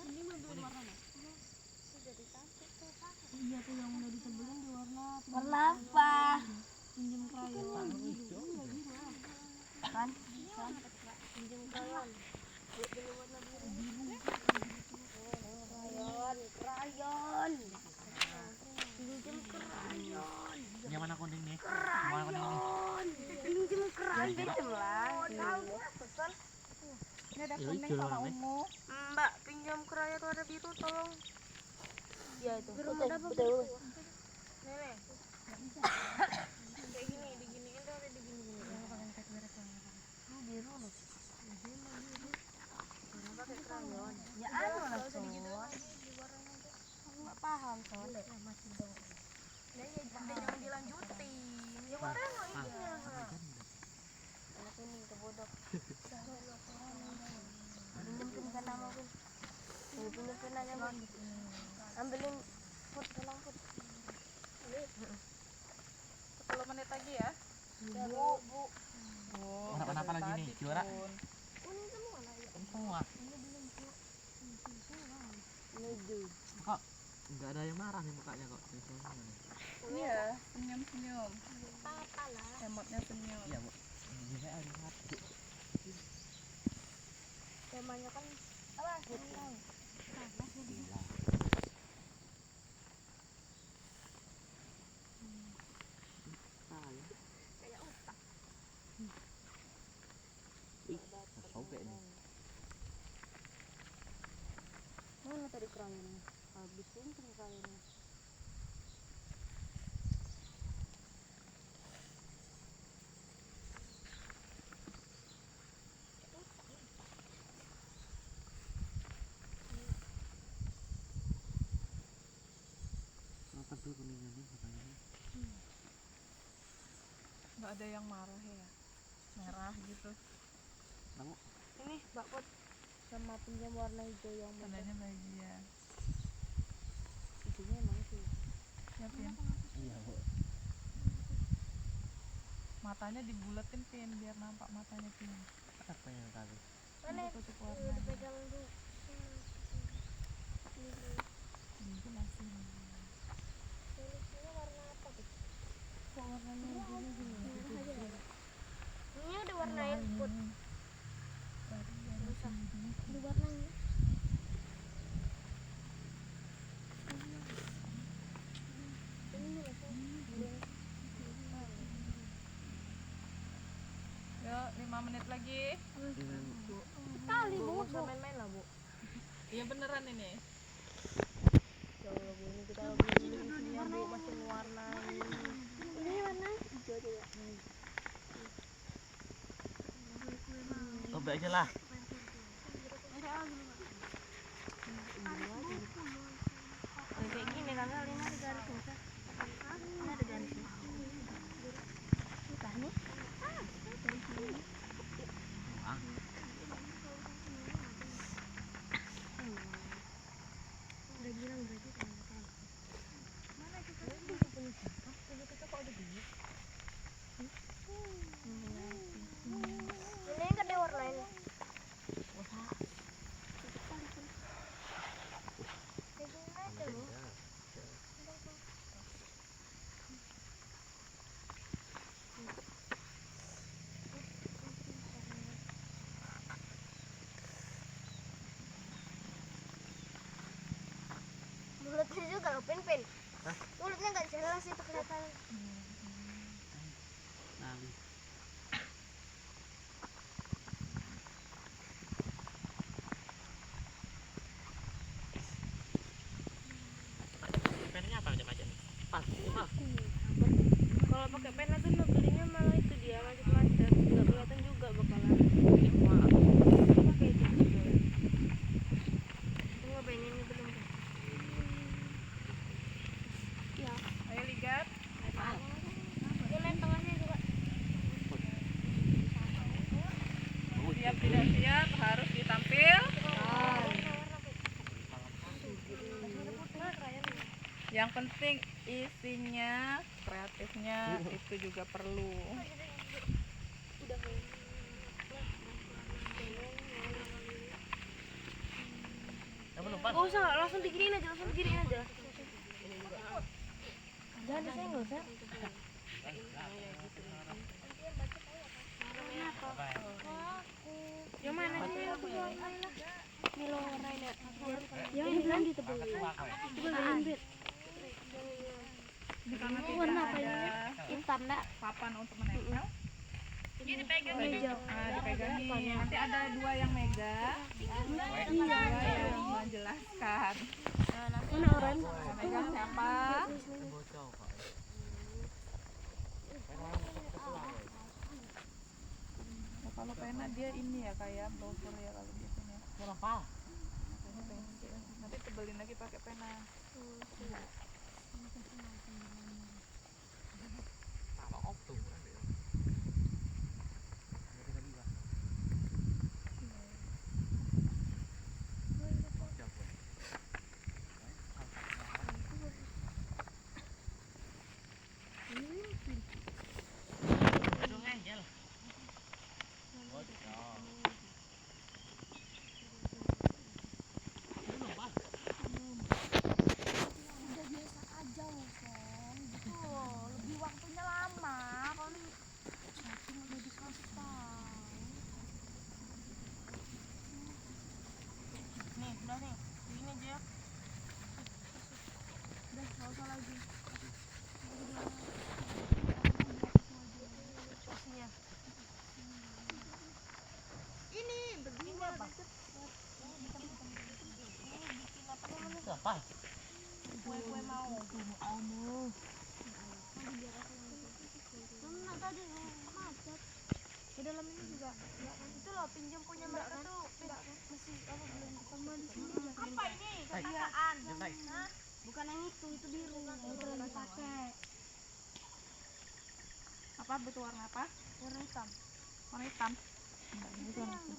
Ini mobil warnanya. Iya tuh yang udah ditebelin di warna apa? Pinjem krayon. kuning sama ungu. Mbak, pinjam keraya tuh ada biru tolong. Iya itu. Biru ada apa? Biru? Nenek. Kayak gini, diginiin tuh ada digini-gini. Biru loh. Pakai krayon. Ya anu lah Usah Son. digituin lagi, diwarnain aja. Aku nggak paham Son. Masih dong. Nah, ya jangan dilanjutin. Ya warna iya. Anak ini kebodok. Pinjam pin nama pin. Pinjam pin aja Bun. Ambilin put tolong put. 10 menit lagi ya. Ya Bu. Oh, Kenapa dari lagi nih, tadi, juara? Bun. Ini semua lah ya. Semua. Menuju. Kok nggak ada yang marah nih mukanya kok. Iya, senyum-senyum. Apa lah. Emotnya senyum. Iya, Bu. Ini ada mati. Temanya kan apa? Hilang. Gila. Kayak otak. Ih, sobek nih. Mana tadi kerangnya? Habis ini kerangnya. Kenapa tuh kuningnya nih makanya? Nggak ada yang marah ya. Merah gitu. Kamu Ini Mbak Put sama pinjam warna hijau yang mana? Tandanya bahagia. Hijaunya emang sih. Ya, Pin. iya, Bu. Matanya dibulatin, Pin, biar nampak matanya, Pin. Apa yang tadi? Mana? Tutup Udah warna. pegang dulu. Dijelasin. Solusinya warna apa tuh? Kok warnanya gini? Ini udah warnain put. Rusak. Diwarnain. Yuk, 5 menit lagi. Kali Bu. Bisa main-main lah, Bu. Iya beneran ini. Ya Allah, Bu, ini kita lagi isinya, Bu, masih mewarnai. Ini warna hijau aja ya. Sobek aja lah. Kayak gini kan, ini ada garisnya. Ini ada garisnya. Bukan nih. Ah, Udah bilang berarti kan. Mana kita punya siapa? Punya kita kok ada gini? Ini yang gede warnain. Mulutnya juga loh, Pin. Hah? Mulutnya nggak jelas itu kelihatan. nali. Pennya apa macam-macam? Pas. Ah. Kalau pakai pena tuh belinya malah itu dia macet-macet, nggak kelihatan juga bakalan. Wah. Pakai itu juga. Tunggu Ben, ini belum. Ya. Ayo lihat. Ini tengahnya juga. Siap tidak siap harus ditampil. Yang penting isinya, kreatifnya itu juga perlu. Yang belum pas. Gak usah, langsung diginiin aja, Jangan disenggol, Sir. Yang mana sih aku warnain lah. Ini lo warnain ya. Yang ini belum ditebel. Tebel lembut. Ini karena Warna apa tidak ini? ada Hitam, Nak. papan untuk menempel. Dipegangin. Nanti ada dua yang megang, dua yang menjelaskan. Mana orang? Yang megang siapa? Bocor kok. Ya, kalau pena dia ini ya kayak browser ya kalau biasanya. Kenapa? Makanya pensil. Nanti tebelin lagi pakai pena. Kalau oktum kan dia. Udah biasa aja loh, Son. Gitu loh. Lebih waktunya lama. Kalau nih cacing udah diselesai. Nih, udah nih. Ini aja. Udah, nggak usah lagi. Isinya. Ini berdua apa? Apa? Kue mau. Mana tadi macet. Di dalam ini juga. Itu loh pinjam punya mereka tuh. Masih apa belum ketemu di sini. Apa ini? Hai. Kekayaan. Hai. Bukan yang itu biru. Itu lagi pakai. Apa betul warna apa? Warna hitam. Warna hitam.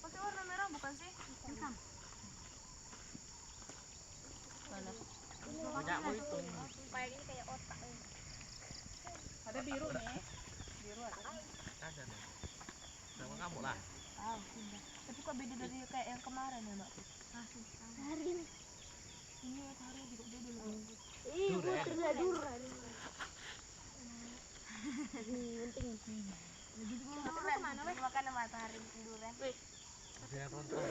Pakai warna merah bukan sih? Hitam. Banyak mau itu. Kayak ini kayak otak. Ada biru nih. Biru ada. Ada nih. Sama kamu lah. Tapi kok beda dari kayak yang kemarin ya, Mbak? Hari ini. Ini hari juga beda loh. Ih, Duren. terladur. Kemana weh? Makan matahari durian. Dia rontok.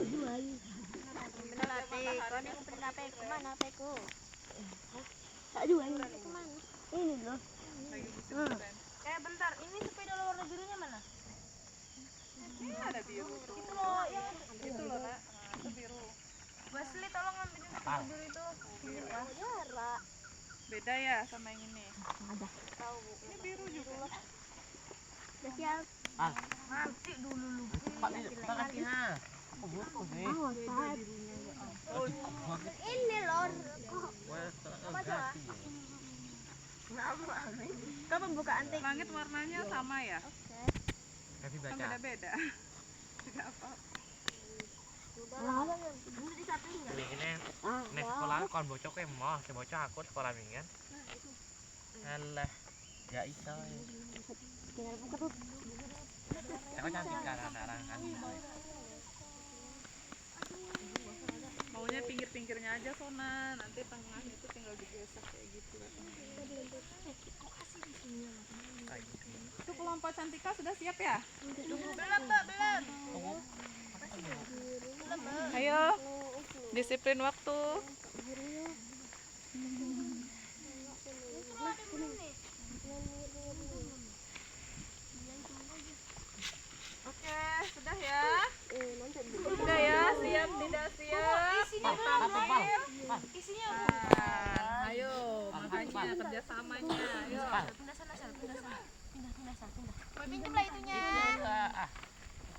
Bener ate, kau nih ngumpulin apa? Kemana apa ku? Tak jual. Kemana? Ini loh. Lagi musim keren. Bentar, ini sepeda lo warna birunya mana? Ini ada biru tuh. Itu loh, yang Itu loh, Nak. Nah, itu biru. Wesley tolong ambilin sepeda biru itu. Pinjam ya. Jarak. Beda ya sama yang ini. Tahu bu. Ini biru juga. Udah siap. Ah, Nanti dulu lu. cepat nih, cepat lagi ha. Aku butuh nih. Ini loh. Wes, ganti. Kau pembuka antik. Langit warnanya sama ya? Ganti Kan baca. beda-beda. Tidak apa. Ini disatuin nggak? Ini nek sekolah kon bocok ke moh, bocok aku sekolah mingguan. Alah, ya iso. Aku cantik kan anak-anak kan. Maunya pinggir-pinggirnya aja Sona, nanti tengah itu tinggal digesek kayak gitu katanya. Itu kelompok Cantika sudah siap ya? Belum, Mbak, belum. Ayo, disiplin waktu. Oke, sudah ya? Sudah ya? Siap, tidak siap? Tampil. Isinya Nah, ayo, makanya kerjasamanya. Ayo. pindah sana, pindah sana. Pindah sana. Mau pinjam lah itunya.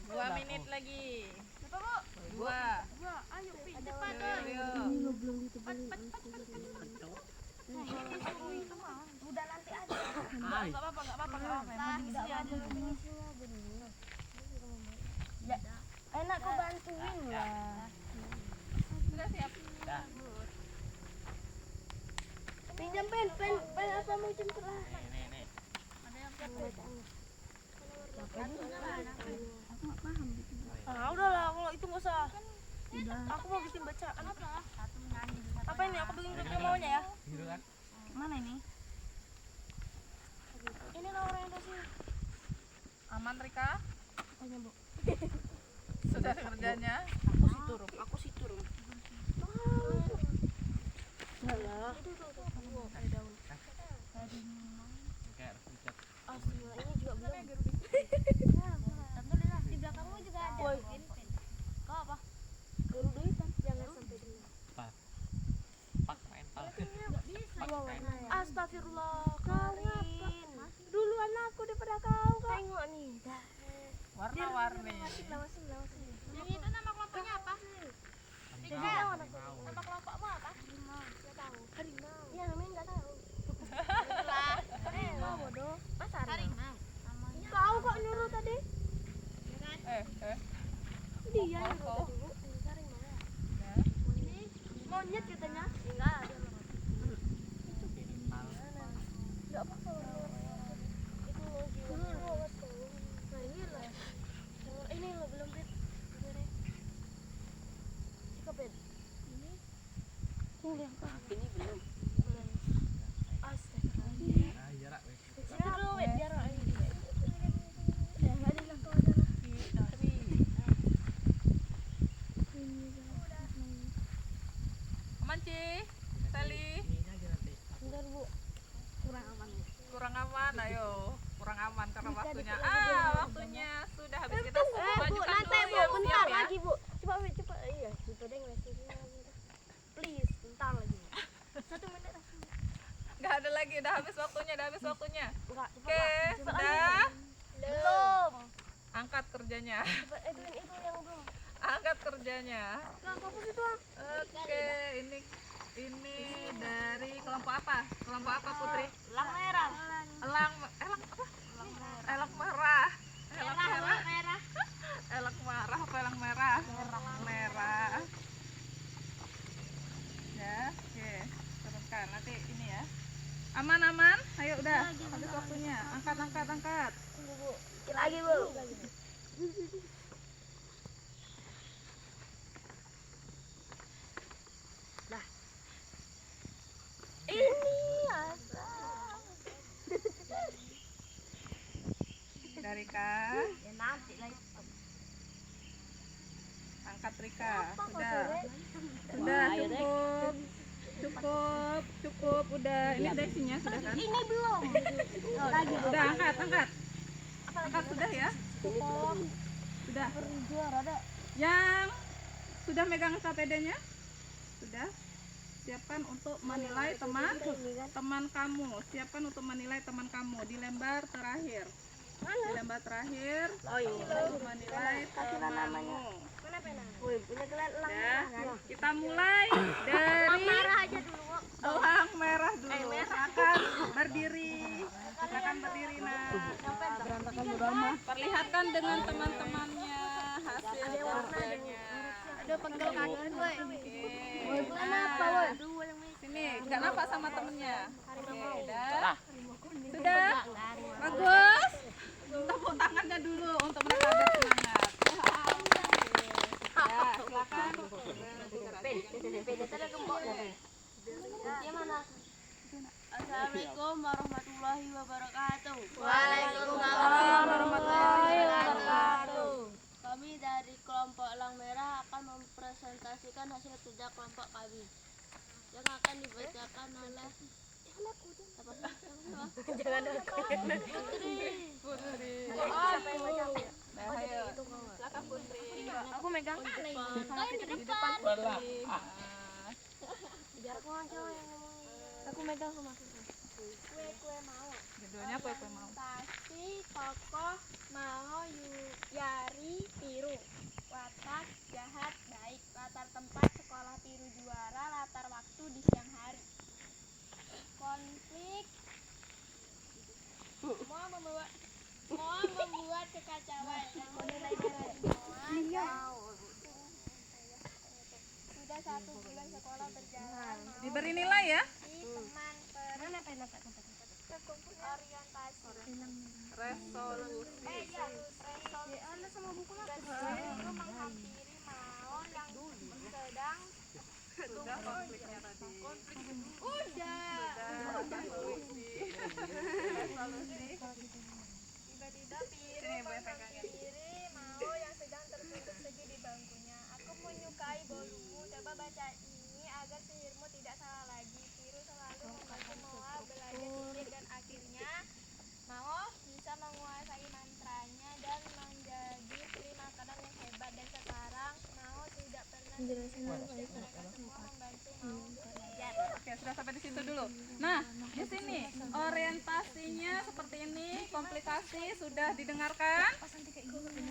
2 menit lagi. Berapa, Bu? 2. Ayo, cepat. Ayo. Udah nanti aja. Hai. Enggak apa-apa. Yang penting isinya aja. Ya, enak kau bantuin lah. Sudah siap? Dah. Pinjam pen apa mau jemput lah. Nih. Udahlah, kalau itu nggak usah. Aku mau bikin bacaan. Apa ini? Aku bikin grup maunya ya. Biru kan? Mana ini? Ini lah orientasi. Aman Rika? Tanya, Bu. Sudah kerjanya? Aku sih turun. Enggak lah. Ada daun. Kayak harus dicat. Ini juga belum. semua warna ya. Astagfirullah, Karin. Duluan aku daripada kau, Kak. Tengok nih. Warna-warni. Yang itu nama kelompoknya apa? Nama kelompokmu apa? Enggak tahu. Harimau. Iya, namanya enggak tahu. Lah, Harimau bodoh. Masa harimau. Kau kok nyuruh tadi? Dia yang nyuruh Kok? tadi, Bu. Ini harimau ya. Ya. Ini monyet katanya. Enggak, dia enggak apa-apa. Itu jiwa. Nah, ini lah. Ini lo belum bed. Sikap bed. Ini yang Ini belum. astaga. Ah, jarak weh. Dulu, wed, jarak ini. Ya, ada lah kau ada lah. Aman Ci, Sally. Ininya aja nanti. Bentar, Bu. Kurang aman. Kurang aman, ayo. Kurang aman karena Bisa waktunya. dikira Waktunya sudah habis kita Bu, majukan nanti dulu Bu, ya, bentar siap ya. lagi, Bu. Coba, Bu, coba. Iya, gitu deh ngeresirnya. Please, bentar lagi. 1 menit langsung. Nggak ada lagi, udah habis waktunya, Enggak, Oke, sudah. Belum. Angkat kerjanya. Coba Edwin itu yang belum. Angkat kerjanya. Nah, fokus itu. Oke, ini dari kelompok apa? Kelompok apa Putri? Elang merah. Elang apa? Elang merah. Elang merah. Merah. Elang merah apa elang merah? Merah. Ya, oke. Turunkan nanti ini ya. Aman. Ayo udah. Habis waktunya. Angkat. Tunggu, Bu. Lagi, Bu. Nah. Ini asal. Dari Rika. Ya nanti lah. Angkat Rika. Sudah cukup udah. Ini udah isinya sudah kan? Ini belum. Lagi, Bu. Udah angkat. Angkat sudah ya? Sudah. Juara ada. Yang sudah megang KPD-nya? Sudah. Siapkan untuk menilai teman kamu. Siapkan untuk menilai teman kamu di lembar terakhir. Di lembar terakhir. Oh iya. Untuk menilai temanmu. Mana pena? Woi, punya kalian elang Ya, merah kan? kita mulai dari Merah aja dulu, Bu. elang merah dulu. Silakan berdiri. Silakan berdiri, nah. Perlihatkan dengan teman-temannya hasil kerjanya. Ada pegel kaki, woi. Oke. Kenapa, woi? Sini, nggak nampak sama temennya. Oke, udah. Sudah? Bagus. Tepuk tangannya dulu untuk mereka agar semangat. Ya, silakan. Beda gembok. Gimana? Assalamualaikum warahmatullahi wabarakatuh. Waalaikumsalam warahmatullahi wabarakatuh. Kami dari kelompok Elang Merah akan mempresentasikan hasil kerja kelompok kami yang akan dibacakan oleh Jangan aku. Putri. Nah, ayo. Silakan Putri. Aku megang. Di depan Putri. Biar aku aja yang ngomong. Aku megang sama aku. Kue mau. Judulnya kue mau. Pasti kokoh mau yari tiru. Watak jahat baik. Latar tempat sekolah tiru juara. Latar waktu di siang hari. Konflik mau membuat kekacauan yang menilai semua. Sudah 1 bulan sekolah berjalan. Diberi nilai ya. Teman orientasi Resolusi. resolusi menghampiri mau yang sedang Sudah konfliknya tadi. Resolusi. tiba-tiba Sini Bu yang pegangin. Piri mau yang sedang tertunduk segi di bangkunya. Aku menyukai bolumu. Coba baca ini agar sihirmu tidak salah lagi. Piru selalu membantu Moa belajar sihir dan akhirnya Mao bisa menguasai mantranya dan menjadi pri makanan yang hebat. Dan sekarang Mao tidak pernah mereka semua membantu Mao belajar. Oke, sudah sampai di situ dulu. Nah, di sini orientasinya seperti ini, komplikasi sudah didengarkan?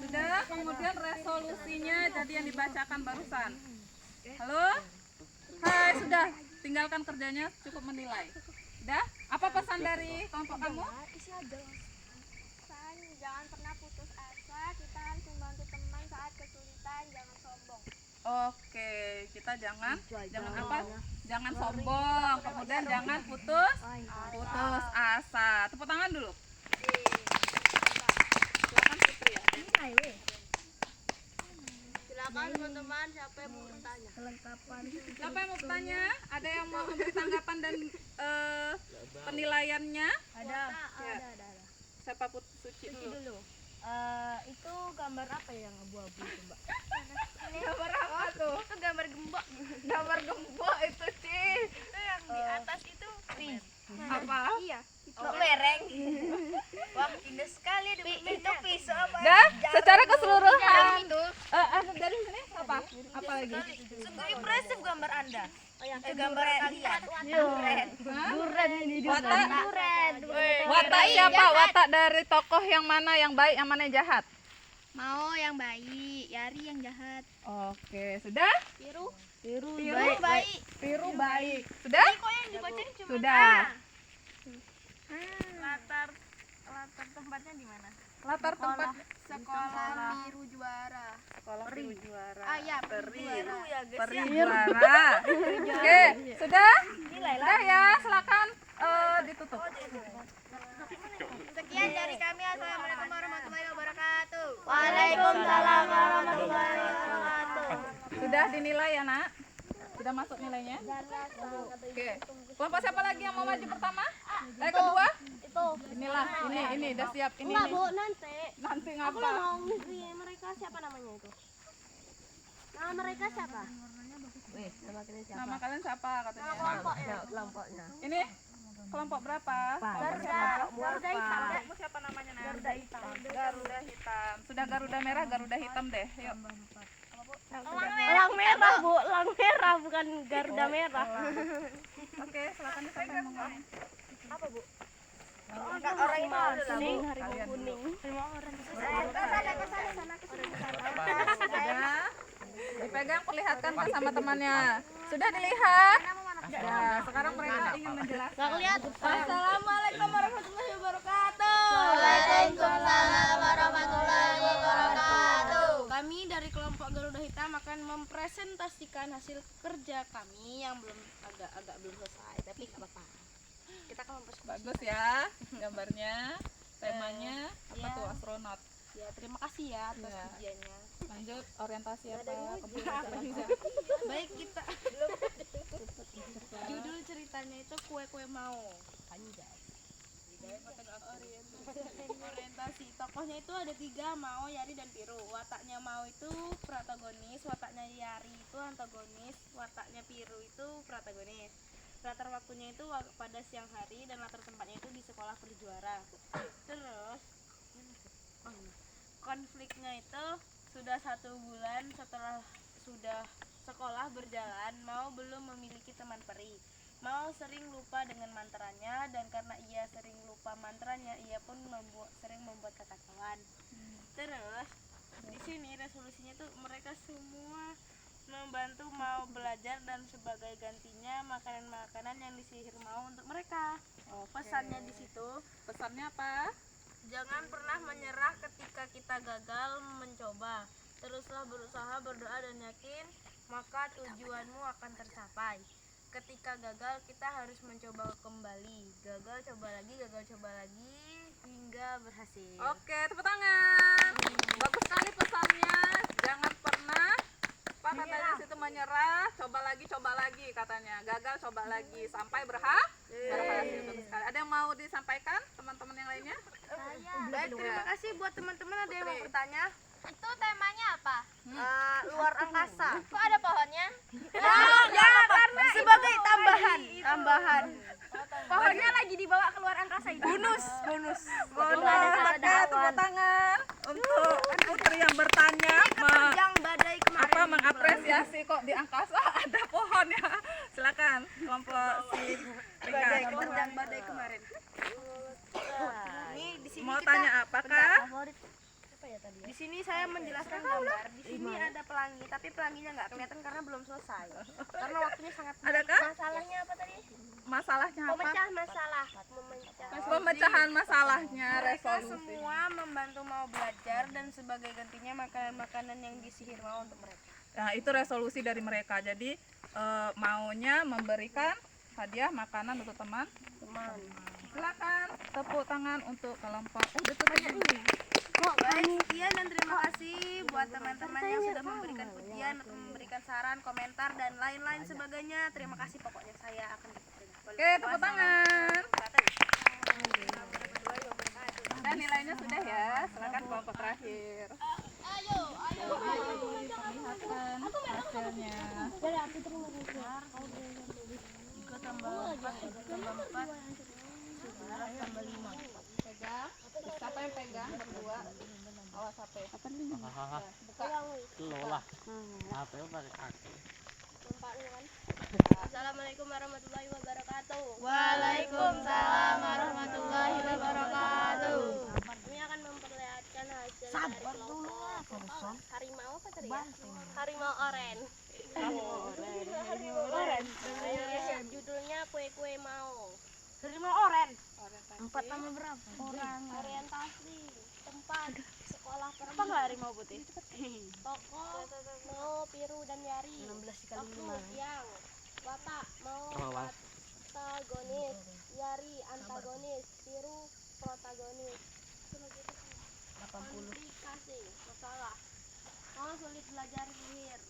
Sudah, kemudian resolusinya jadi yang dibacakan barusan. Halo? Hai, sudah. Tinggalkan kerjanya, cukup menilai. Sudah? Apa pesan dari kelompok kamu? Pesan, jangan pernah putus asa, kita harus membantu teman saat kesulitan, jangan sombong. Oke, kita jangan apa? Jangan sombong, kemudian jangan putus asa. Tepuk tangan dulu. Silakan Putri ya. Silakan teman-teman, siapa yang mau bertanya? Siapa yang mau bertanya? Ada yang mau memberi tanggapan dan penilaiannya? Ada. Ya. Ada. Siapa Suci dulu? Itu gambar apa yang abu-abu itu, Mbak? Gambar apa tuh? Itu gambar gembok. Gambar gembok itu, Ci. Itu yang di atas itu Apa? Iya. Oh, mereng. Wah, indah sekali ada itu pisau apa? Dah, secara keseluruhan. Dari sini apa? Apa lagi? Sungguh impresif gambar Anda. Gambar kalian. Duren ini Watak. Duren. Watak siapa? Watak dari tokoh yang mana yang baik, yang mana yang jahat? Mau yang baik, Yari yang jahat. Oke, sudah? Biru. Biru baik. Biru baik. Sudah? Kok yang dibacain cuma Sudah. latar tempatnya di mana? Latar tempat Sekolah biru juara. sekolah biru juara. Iya, Peri. Biru ya, guys. Peri juara. Oke, sudah? Sudah ya, silakan ditutup. Sekian dari kami. Assalamualaikum warahmatullahi wabarakatuh. Waalaikumsalam warahmatullahi wabarakatuh. Sudah dinilai ya, Nak? Sudah masuk nilainya? Oke. Kelompok siapa lagi yang mau maju pertama? Kedua? Itu. Inilah, ini udah siap ini. Enggak, Nih. Bu, nanti. Nanti Aku ngapa? mau mereka siapa namanya itu? Nama mereka siapa? Nama kalian siapa katanya? Kelompoknya. Kelompoknya. Ini kelompok berapa? Garuda hitam. Kamu siapa namanya, Nak? Garuda hitam. Garuda hitam. Sudah Garuda merah, Garuda hitam deh. Yuk. Elang merah, Bu. Elang merah bukan Garuda merah. Oke, silakan disampaikan ngomong. Orang itu kuning, harimau Kalian kuning. Sudah. Dipegang, perlihatkan ke sama temannya. Sudah dilihat? Ya, sekarang mereka ingin menjelaskan. Gak lihat. Assalamualaikum warahmatullahi wabarakatuh. Waalaikumsalam warahmatullahi wabarakatuh. Kami dari kelompok Garuda Hitam akan mempresentasikan hasil kerja kami yang agak belum selesai, tapi nggak apa-apa. Kita akan mempresentasikan. Bagus ya gambarnya. Temanya apa Ya. tuh? Astronot. Ya, terima kasih ya atas Ya. pujiannya. Lanjut orientasi apa? Kebiasaan. Baik, kita judul ceritanya itu kue-kue mau. Anjay. Orientasi tokohnya itu ada 3, Mao, Yari, dan Piru. Wataknya Mao itu protagonis, wataknya Yari itu antagonis, wataknya Piru itu protagonis. Latar waktunya itu pada siang hari dan latar tempatnya itu di sekolah perjuara. Terus konfliknya itu sudah 1 bulan setelah sudah sekolah berjalan, Mao belum memiliki teman peri. Mao sering lupa dengan mantranya, dan karena ia sering lupa mantranya, ia pun sering membuat kekacauan. Terus di sini resolusinya tuh mereka semua membantu Mao belajar, dan sebagai gantinya makanan-makanan yang disihir Mao untuk mereka. Pesannya di situ, Pesannya apa? jangan pernah menyerah ketika kita gagal mencoba. Teruslah berusaha, berdoa, dan yakin, maka tujuanmu akan tercapai. Ketika gagal, kita harus mencoba kembali. Gagal, coba lagi, hingga berhasil. Oke, tepuk tangan. Bagus sekali pesannya. Jangan pernah apa katanya di situ menyerah, coba lagi katanya. Gagal, coba lagi sampai berhasil. Bagus sekali. Ada yang mau disampaikan teman-teman yang lainnya? Baik, terima kasih buat teman-teman. Ada yang mau bertanya? Itu temanya apa? Luar angkasa. Kok ada pohonnya? Karena sebagai tambahan. Pohonnya lagi dibawa keluar angkasa itu. Bonus. Tepuk tangan untuk Putri yang bertanya. Yang badai kemarin. Mengapresiasi kok di angkasa ada pohon ya. Silakan silakan kelompok si Rika. Terjang badai kemarin. Ini di sini Mau kita tanya apakah? di sini saya menjelaskan gambar. Di sini ada pelangi, tapi pelanginya nggak kelihatan karena belum selesai. Karena waktunya sangat. Adakah? Masalahnya apa tadi? Masalahnya apa? Pemecah masalah. Memecah. Pemecahan masalahnya, Mereka resolusi. semua membantu mau belajar dan sebagai gantinya makanan-makanan yang disihir mau untuk mereka. Nah, itu resolusi dari mereka. Jadi maunya memberikan hadiah makanan untuk teman. Silakan tepuk tangan untuk kelompok. Baik, sekian dan terima kasih buat teman-teman yang sudah memberikan pujian atau memberikan saran, komentar dan lain-lain sebagainya. Terima kasih, pokoknya saya akan Oke, tepuk tangan. Dan nilainya sudah ya. Silakan kelompok terakhir. Perlihatkan hasilnya. Pegang. Siapa yang pegang? Berdua. Awas HP. Buka. Lolah. Apa ya pakai kaki? Assalamualaikum warahmatullahi wabarakatuh. Waalaikumsalam warahmatullahi wabarakatuh. Ini akan memperlihatkan hasil dari kelompok harimau apa tadi ya? Harimau oren. Harimau oren. Judulnya kue-kue mau. Harimau oren. 4 tambah berapa? Orang orientasi tempat sekolah pergi. Apa nggak harimau putih? Tokoh mau Piru dan Yari. 16 kali Aku yang watak mau Awas. protagonis, Yari antagonis, Piru protagonis. 80. Komplikasi masalah. Mau sulit belajar sihir.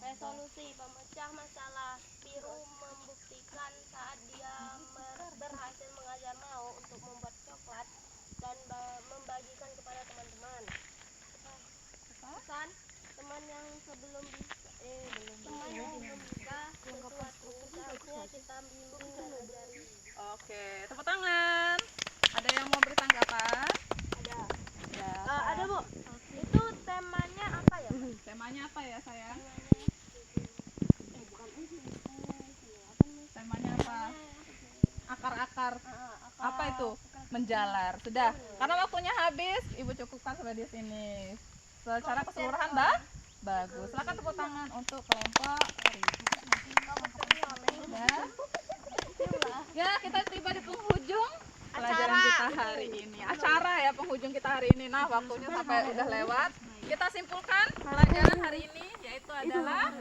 Resolusi pemecah masalah. Piru membuktikan saat dia berhasil mengajar Mao untuk membuat coklat dan membagikan kepada teman-teman. Pesan teman yang sebelum bisa teman yang belum bisa sesuatu seharusnya kita bimbing dan ajari. Oke, tepuk tangan. Ada yang mau beri tanggapan? Ada. Ya. Ada Bu. Itu temanya apa ya? Temanya apa ya, sayang? Temanya apa? Akar-akar. Apa itu? Menjalar. Sudah. Karena waktunya habis, Ibu cukupkan sampai di sini. Secara keseluruhan, bagus. Silakan tepuk tangan untuk kelompok ya, kita tiba di penghujung pelajaran kita hari ini. Acara ya, penghujung kita hari ini. Nah, waktunya sampai udah lewat. Kita simpulkan pelajaran hari ini, yaitu adalah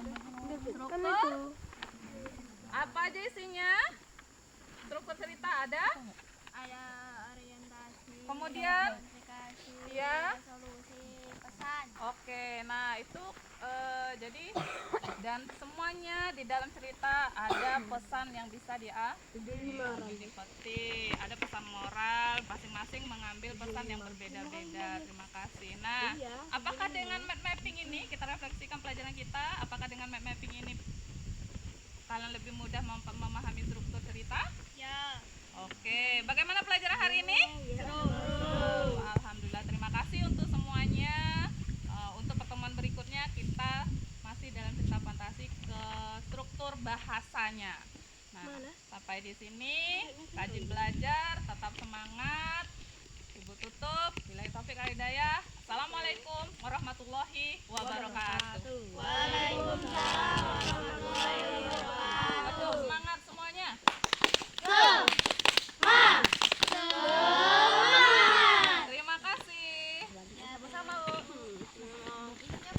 struktur. Apa aja isinya? Struktur cerita ada? Ada orientasi, Kemudian? komunikasi, Iya. resolusi, pesan. Oke, nah itu jadi dan semuanya di dalam cerita ada pesan yang bisa dipetik, ada pesan moral, masing-masing mengambil pesan yang berbeda-beda. Terima kasih. Nah, apakah dengan map mapping ini kita refleksikan pelajaran kita? Apakah dengan map mapping ini kalian lebih mudah memahami struktur cerita? Ya. Oke, bagaimana pelajaran hari ini? Seru. Alhamdulillah, terima kasih untuk semuanya. Untuk pertemuan berikutnya kita masih dalam cerita fantasi ke struktur bahasanya. Nah, sampai di sini rajin belajar, tetap semangat. Ibu tutup. Billahi taufiq wal hidayah. Assalamualaikum warahmatullahi wabarakatuh. Waalaikumsalam